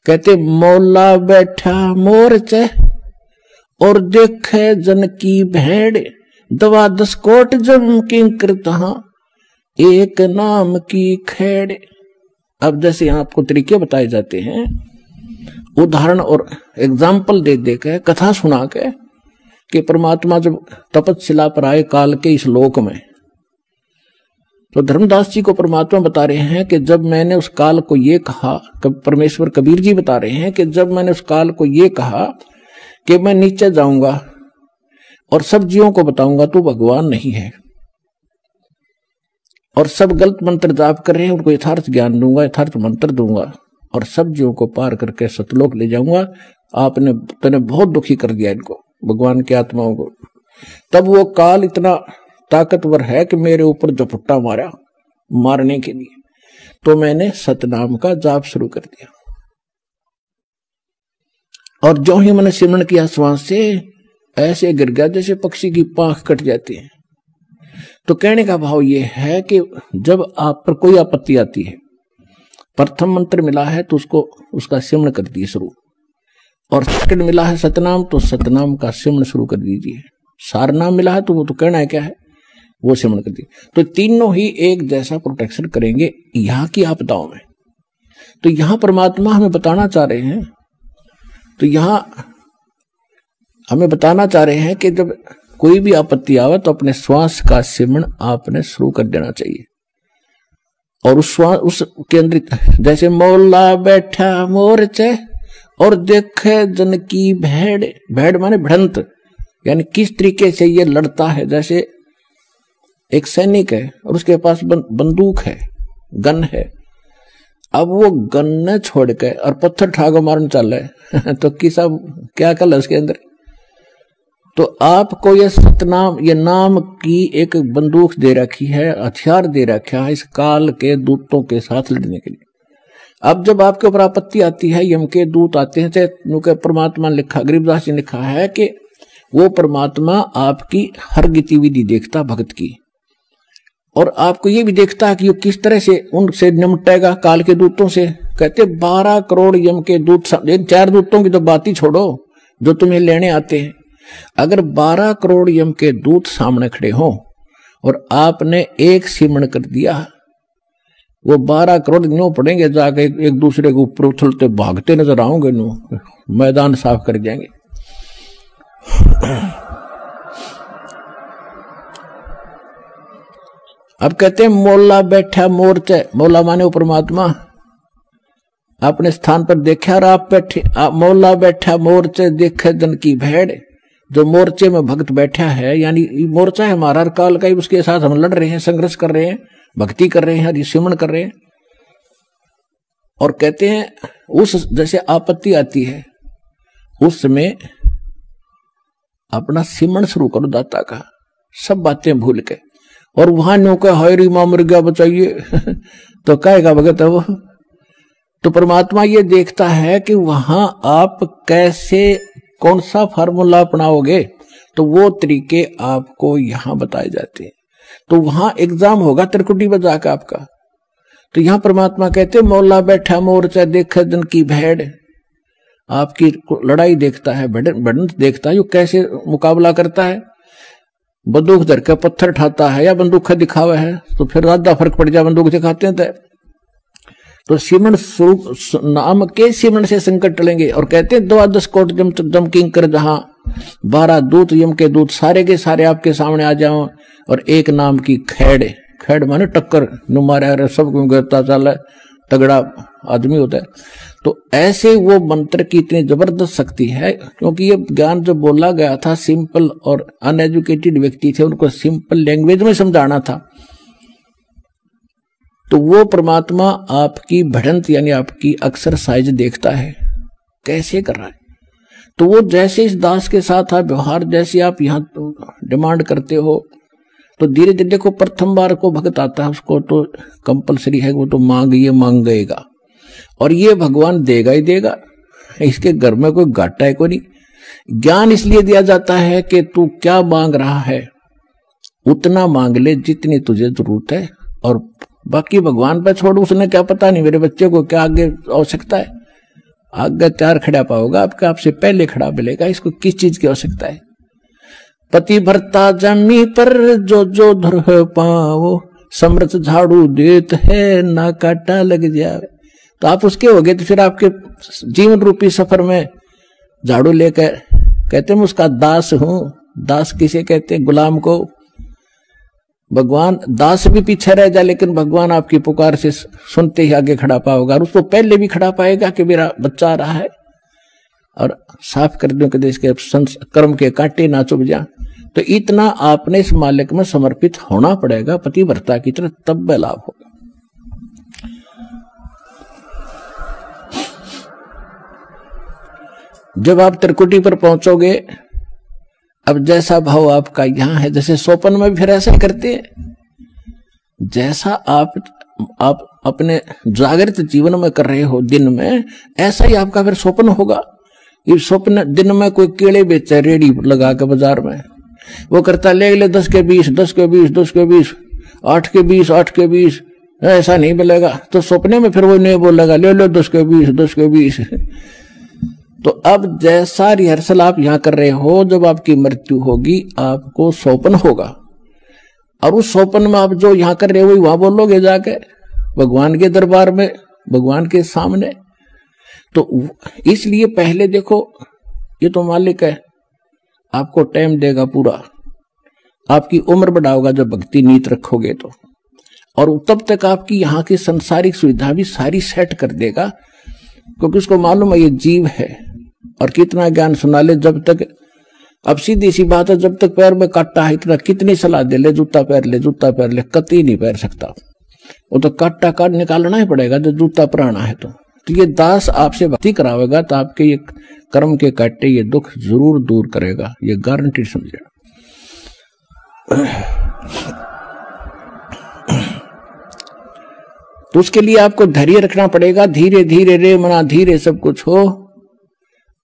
कहते मौला बैठा मोरचे और देखे जन की भेड़, दवा 10 कोट जम किंकर तहां एक नाम की खेड़। अब जैसे यहाँ आपको तरीके बताए जाते हैं, उदाहरण और एग्जाम्पल दे देकर कथा सुना के कि परमात्मा जब तपस्या पर आए काल के इस लोक में, तो धर्मदास जी को परमात्मा बता रहे हैं कि जब मैंने उस काल को ये कहा, परमेश्वर कबीर जी बता रहे हैं कि जब मैंने उस काल को ये कहा कि मैं नीचे जाऊंगा और सब जीवों को बताऊंगा तो भगवान नहीं है, और सब गलत मंत्र जाप कर रहे हैं, उनको यथार्थ ज्ञान दूंगा, यथार्थ मंत्र दूंगा और सब जीवों को पार करके सतलोक ले जाऊंगा। तूने बहुत दुखी कर दिया इनको, भगवान की आत्माओं को। तब वो काल इतना ताकतवर है कि मेरे ऊपर झपट्टा मारा मारने के लिए। तो मैंने सतनाम का जाप शुरू कर दिया, और जो ही मैंने सिमरण किया श्वास से, ऐसे गिर गया जैसे पक्षी की पांख कट जाती है। तो कहने का भाव यह है कि जब आप पर कोई आपत्ति आती है, प्रथम मंत्र मिला है तो उसका सिमरण कर दिए शुरू, और सेकंड मिला है सतनाम तो सतनाम का सिमरण शुरू कर दीजिए। सारनाम मिला है तो वो तो कहना है क्या है, वो सिमरण कर दीजिए। तो तीनों ही एक जैसा प्रोटेक्शन करेंगे यहाँ की आपदाओं में। तो यहाँ परमात्मा हमें बताना चाह रहे हैं, तो यहाँ हमें बताना चाह रहे हैं कि जब कोई भी आपत्ति आवे तो अपने श्वास का सिमरण आपने शुरू कर देना चाहिए। और उस श्वास उस केंद्रित, जैसे मौला बैठा मोर्चे और देखे जन की भेड़, भेड़ माने भिड़ंत, यानी किस तरीके से ये लड़ता है। जैसे एक सैनिक है और उसके पास बंदूक है, गन है, अब वो गन न छोड़ के और पत्थर ठाको मारने चल रहे तो किसा क्या कल है उसके अंदर। तो आपको ये सतनाम, ये नाम की एक बंदूक दे रखी है, हथियार दे रखा है इस काल के दूतों के साथ लड़ने के लिए। अब जब आपके ऊपर आपत्ति आती है, यम के दूत आते हैं, चाहे परमात्मा लिखा, गरीबदास जी ने लिखा है कि वो परमात्मा आपकी हर गतिविधि देखता भक्त की, और आपको ये भी देखता है कि ये किस तरह से उनसे निपटेगा काल के दूतों से। कहते 12 करोड़ यम के दूत, 4 दूतों की तो बात ही छोड़ो जो तुम्हें लेने आते हैं। अगर 12 करोड़ यम के दूत सामने खड़े हों और आपने एक सिमरण कर दिया, वो 12 करोड़ न्यू पड़ेंगे, जाके एक दूसरे के ऊपर उछलते भागते नजर आओगे, नो मैदान साफ कर जाएंगे। अब कहते हैं मौला बैठा मोर्चे, मौला माने वो परमात्मा अपने स्थान पर देखा, और आप बैठे, मौला बैठा मोर्चे देखे जन की भेड़। जो मोर्चे में भक्त बैठा है, यानी मोर्चा है हमारा हर काल का ही, उसके साथ हम लड़ रहे हैं, संघर्ष कर रहे हैं, भक्ति कर रहे हैं, सिमरण कर रहे हैं। और कहते हैं उस जैसे आपत्ति आती है उस समय अपना सिमरण शुरू करो दाता का, सब बातें भूल के। और वहां न्यू का हरी मां मर गया बचाइए तो कहेगा भगत है वो। तो परमात्मा ये देखता है कि वहां आप कैसे, कौन सा फार्मूला अपनाओगे, तो वो तरीके आपको यहां बताए जाते हैं। तो वहां एग्जाम होगा त्रिकुटी बजा का आपका। तो यहां परमात्मा कहते मौला बैठा मोर्चा देखे जन की भेड़, आपकी लड़ाई देखता है, भिड़ंत देखता है, यो कैसे मुकाबला करता है। बंदूक धर के पत्थर ठाता है या बंदूक दिखावा है, तो फिर ज्यादा फर्क पड़ जाए, बंदूक दिखाते हैं। तो सिमरण स्वरूप नाम के सिमरण से संकट टलेंगे। और कहते हैं 12 कोट जम किंकर जहां, 12 दूत यम के दूत सारे के सारे आपके सामने आ जाओ, और एक नाम की खैड़, खैड़ माने टक्कर नु मारे सब गिरता चल तगड़ा आदमी होता है। तो ऐसे वो मंत्र की इतनी जबरदस्त शक्ति है, क्योंकि ये ज्ञान जो बोला गया था सिंपल और अनएजुकेटेड व्यक्ति थे, उनको सिंपल लैंग्वेज में समझाना था। तो वो परमात्मा आपकी भिड़ंत यानी आपकी एक्सरसाइज देखता है कैसे कर रहा है। तो वो जैसे इस दास के साथ आप व्यवहार, जैसे आप यहाँ डिमांड करते हो, तो धीरे धीरे देखो प्रथम बार को भक्त आता है उसको तो कंपलसरी है, वो तो मांग गएगा, और ये भगवान देगा ही देगा, इसके घर में कोई घाटा है कोई नहीं। ज्ञान इसलिए दिया जाता है कि तू क्या मांग रहा है उतना मांग ले जितनी तुझे जरूरत है, और बाकी भगवान पर छोड़। उसने क्या पता नहीं मेरे बच्चे को क्या आगे आवश्यकता है, आगे तैयार खड़ा पाओगा आपका, आपसे पहले खड़ा मिलेगा, इसको किस चीज की आवश्यकता है। पति भरता जमी पर जो जो धर पाओ, समर्थ झाड़ू देत है ना काटा लग जाए। तो आप उसके हो गए, तो फिर आपके जीवन रूपी सफर में झाड़ू लेकर, कहते हैं मैं उसका दास हूं। दास किसे कहते हैं? गुलाम को। भगवान दास भी पीछे रह जाए, लेकिन भगवान आपकी पुकार से सुनते ही आगे खड़ा पाओगा, और उसको पहले भी खड़ा पाएगा कि मेरा बच्चा आ रहा है, और साफ कर दो कि इसके कर्म के कांटे ना चुभ जा। तो इतना आपने इस मालिक में समर्पित होना पड़ेगा पतिव्रता की तरह, तब लाभ होगा। जब आप त्रिकुटी पर पहुंचोगे, अब जैसा भाव आपका यहां है, जैसे सोपन में भी फिर ऐसा करते हैं, जैसा आप अपने जागृत जीवन में कर रहे हो दिन में, ऐसा ही आपका फिर स्वप्न होगा। ये स्वप्न दिन में कोई केले बेचे रेडी लगा के बाजार में, वो करता ले 10 के 20, 10 के 20, 10 के 20, 8 के 20, 8 के 20, ऐसा नहीं मिलेगा। तो सपने में फिर वो नहीं बोलेगा ले 10 के 20, 10 के 20। तो अब जैसा रिहर्सल आप यहां कर रहे हो, जब आपकी मृत्यु होगी आपको स्वप्न होगा, और उस स्वप्न में आप जो यहां कर रहे हो वहां बोलोगे जाके भगवान के दरबार में, भगवान के सामने। तो इसलिए पहले देखो, ये तो मालिक है, आपको टाइम देगा पूरा, आपकी उम्र बढ़ाओगा जब भक्ति नीत रखोगे तो, और तब तक आपकी यहाँ की संसारिक सुविधा भी सारी सेट कर देगा, क्योंकि उसको मालूम है ये जीव है। और कितना ज्ञान सुना ले जब तक, अब सीधी सी बात है, जब तक पैर में काटा है इतना कितनी सलाह दे ले जूता पहन ले, जूता पहन ले, कतई नहीं पहन सकता। वो तो काटा काट निकालना ही पड़ेगा जब जूता पुराना है। तो ये दास आपसे भक्ति करावेगा तो आपके ये कर्म के काटे ये दुख जरूर दूर करेगा, ये गारंटी समझे। तो उसके लिए आपको धैर्य रखना पड़ेगा। धीरे धीरे रे मना धीरे सब कुछ हो,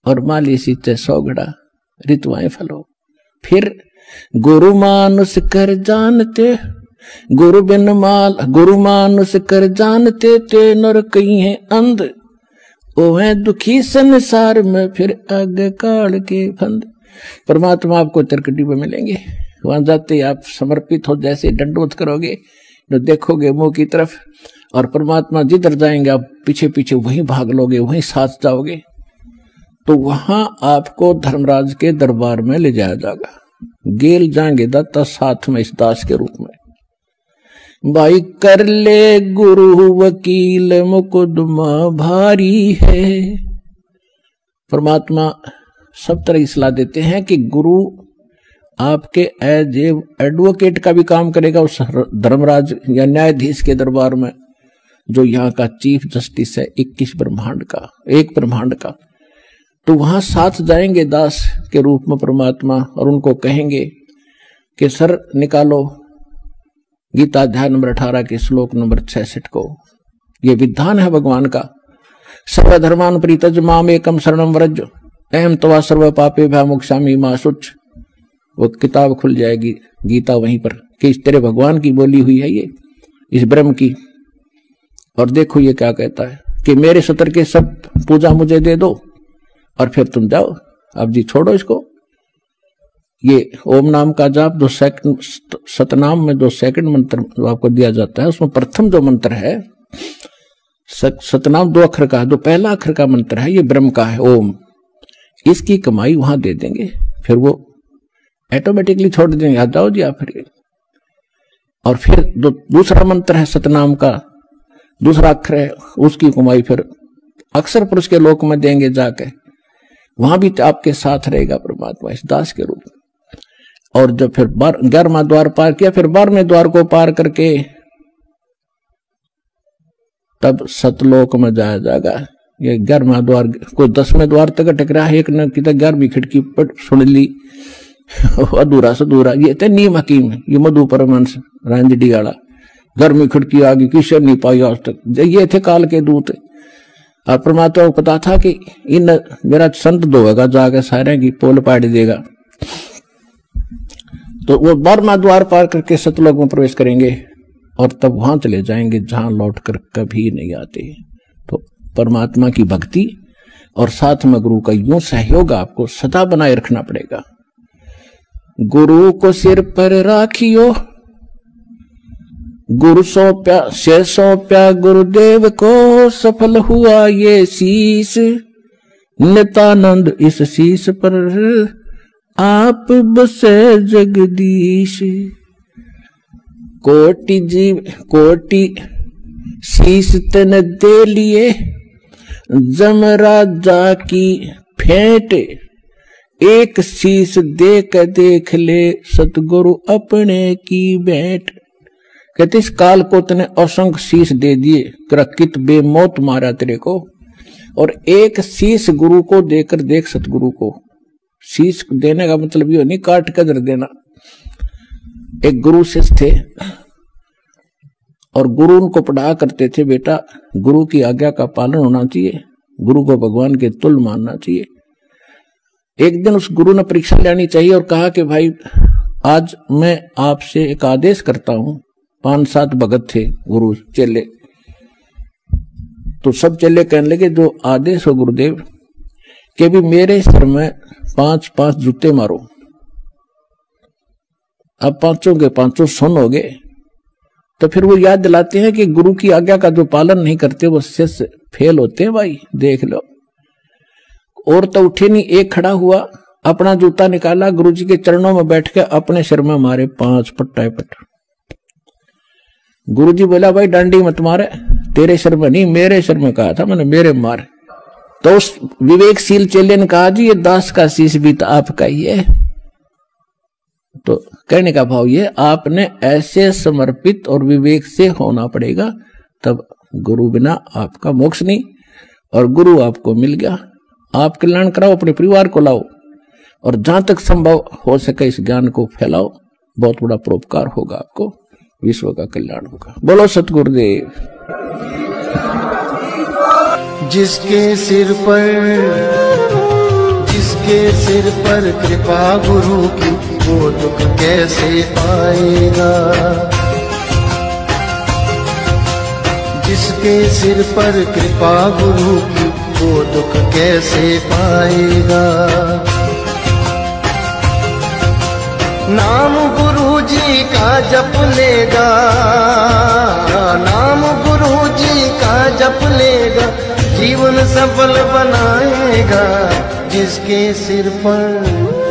और माली सीते 100 घड़ा ऋतुआएं फलो। फिर गुरु मानुष कर जानते, गुरु बिन माल, गुरु मानुष कर जानते ते नर कहीं है अंध, ओ है दुखी संसार में फिर आगे काल के फंद। परमात्मा आपको तिरकटी में मिलेंगे, वहां जाते आप समर्पित हो, जैसे दंडवत करोगे तो देखोगे मुंह की तरफ, और परमात्मा जिधर जाएंगे आप पीछे पीछे वहीं भाग लोगे, वहीं साथ जाओगे। तो वहां आपको धर्मराज के दरबार में ले जाया जाएगा, गेल जाएंगे दत्ता साथ में इस दास के रूप में। भाई कर ले गुरु वकील मुकदमा भारी है। परमात्मा सब तरह की सलाह देते हैं कि गुरु आपके एज एडवोकेट का भी काम करेगा उस धर्मराज या न्यायाधीश के दरबार में, जो यहाँ का चीफ जस्टिस है 21 ब्रह्मांड का, एक ब्रह्मांड का। तो वहां साथ जाएंगे दास के रूप में परमात्मा, और उनको कहेंगे कि सर निकालो गीता अध्याय नंबर 18 के श्लोक नंबर 66 को। ये विधान है भगवान का, सर्वधर्मान परित्यज माम एकम शरणम व्रज अहम तवा सर्व पापे भयमुक्षामि मा शुच। वो किताब खुल जाएगी गीता वहीं पर कि इस तेरे भगवान की बोली हुई है ये, इस ब्रह्म की। और देखो ये क्या कहता है कि मेरे सत्र के सब पूजा मुझे दे दो और फिर तुम जाओ, अब जी छोड़ो इसको। ये ओम नाम का जाप जो सतनाम में जो सेकंड मंत्र जो आपको दिया जाता है, उसमें प्रथम जो मंत्र है सतनाम 2 अक्षर का, जो पहला अक्षर का मंत्र है ये ब्रह्म का है ओम। इसकी कमाई वहां दे देंगे, फिर वो ऑटोमेटिकली छोड़ देंगे, आ जाओ जी आप फिर। और फिर जो दूसरा मंत्र है सतनाम का दूसरा अक्षर है, उसकी कमाई फिर अक्षर पुरुष के लोक में देंगे जाके, वहां भी आपके साथ रहेगा परमात्मा इस दास के रूप में। और जब फिर 11वां द्वार पार किया, फिर 12वें द्वार को पार करके तब सतलोक में जाया जाएगा। ये 11वां द्वार कोई 10वें द्वार तक अटक रहा है, एक न की 11वीं खिड़की पर सुन ली अधूरा सधूरा। ये थे नीम हकीम, ये मधु परमहंस रांझडी वाला, 11वीं खिड़की आगे किसी नहीं पाई आज तक। ये थे काल के दूत, और परमात्मा को पता था कि इन मेरा संत धोएगा जाके सारे की पोल पाड़ देगा। तो वो 12वां द्वार पार करके सतलोक में प्रवेश करेंगे और तब वहां चले जाएंगे जहां लौटकर कभी नहीं आते। तो परमात्मा की भक्ति और साथ में गुरु का यूं सहयोग आपको सदा बनाए रखना पड़ेगा। गुरु को सिर पर राखियो, गुरु सौंप्या से सौंप्या गुरुदेव को, सफल हुआ ये शीश नित्यानंद इस शीश पर आप बसे जगदीश। कोटि जीव कोटि शीश तन दे लिए, जमराजा की फेंट एक शीश देख ले, सतगुरु अपने की भेंट। कहते इस काल को तने असंख्य शीश दे दिए, कित बेमौत मारा तेरे को, और एक शीश गुरु को देकर देख सतगुरु को। शीश देने का मतलब ये नहीं काट कर देना। एक गुरु शिष्य थे, और गुरु उनको पढ़ा करते थे, बेटा गुरु की आज्ञा का पालन होना चाहिए, गुरु को भगवान के तुल्य मानना चाहिए। एक दिन उस गुरु ने परीक्षा लेनी चाहिए और कहा कि भाई आज मैं आपसे एक आदेश करता हूं। 5-7 भगत थे गुरु चेले, तो सब चेले कहने लगे जो आदेश हो गुरुदेव कि भी मेरे सिर में 5-5 जूते मारो। अब 5 के 5 सुन हो गए। तो फिर वो याद दिलाते हैं कि गुरु की आज्ञा का जो पालन नहीं करते वो शिष्य फेल होते हैं। भाई देख लो, और तो उठे नहीं, एक खड़ा हुआ, अपना जूता निकाला, गुरुजी के चरणों में बैठ के अपने सिर में मारे 5 पट्टा पट। गुरुजी बोला भाई डांडी मत मारे, तेरे सिर में नहीं मेरे सिर में कहा था मैंने, मेरे मारे। तो उस विवेकशील चेले ने कहा जी ये दास का शीश भी तो आपका ही है। तो कहने का भाव ये, आपने ऐसे समर्पित और विवेक से होना पड़ेगा, तब गुरु बिना आपका मोक्ष नहीं। और गुरु आपको मिल गया, आप कल्याण कराओ, अपने परिवार को लाओ और जहां तक संभव हो सके इस ज्ञान को फैलाओ, बहुत बड़ा परोपकार होगा, आपको विश्व का कल्याण होगा। बोलो सतगुरुदेव। जिसके सिर पर कृपा गुरु की, वो दुख कैसे पाएगा। जिसके सिर पर कृपा गुरु की, वो दुख कैसे पाएगा। नाम गुरु जी का जप लेगा, नाम गुरु जी का जप लेगा, जीवन सफल बनाएगा। जिसके सिर पर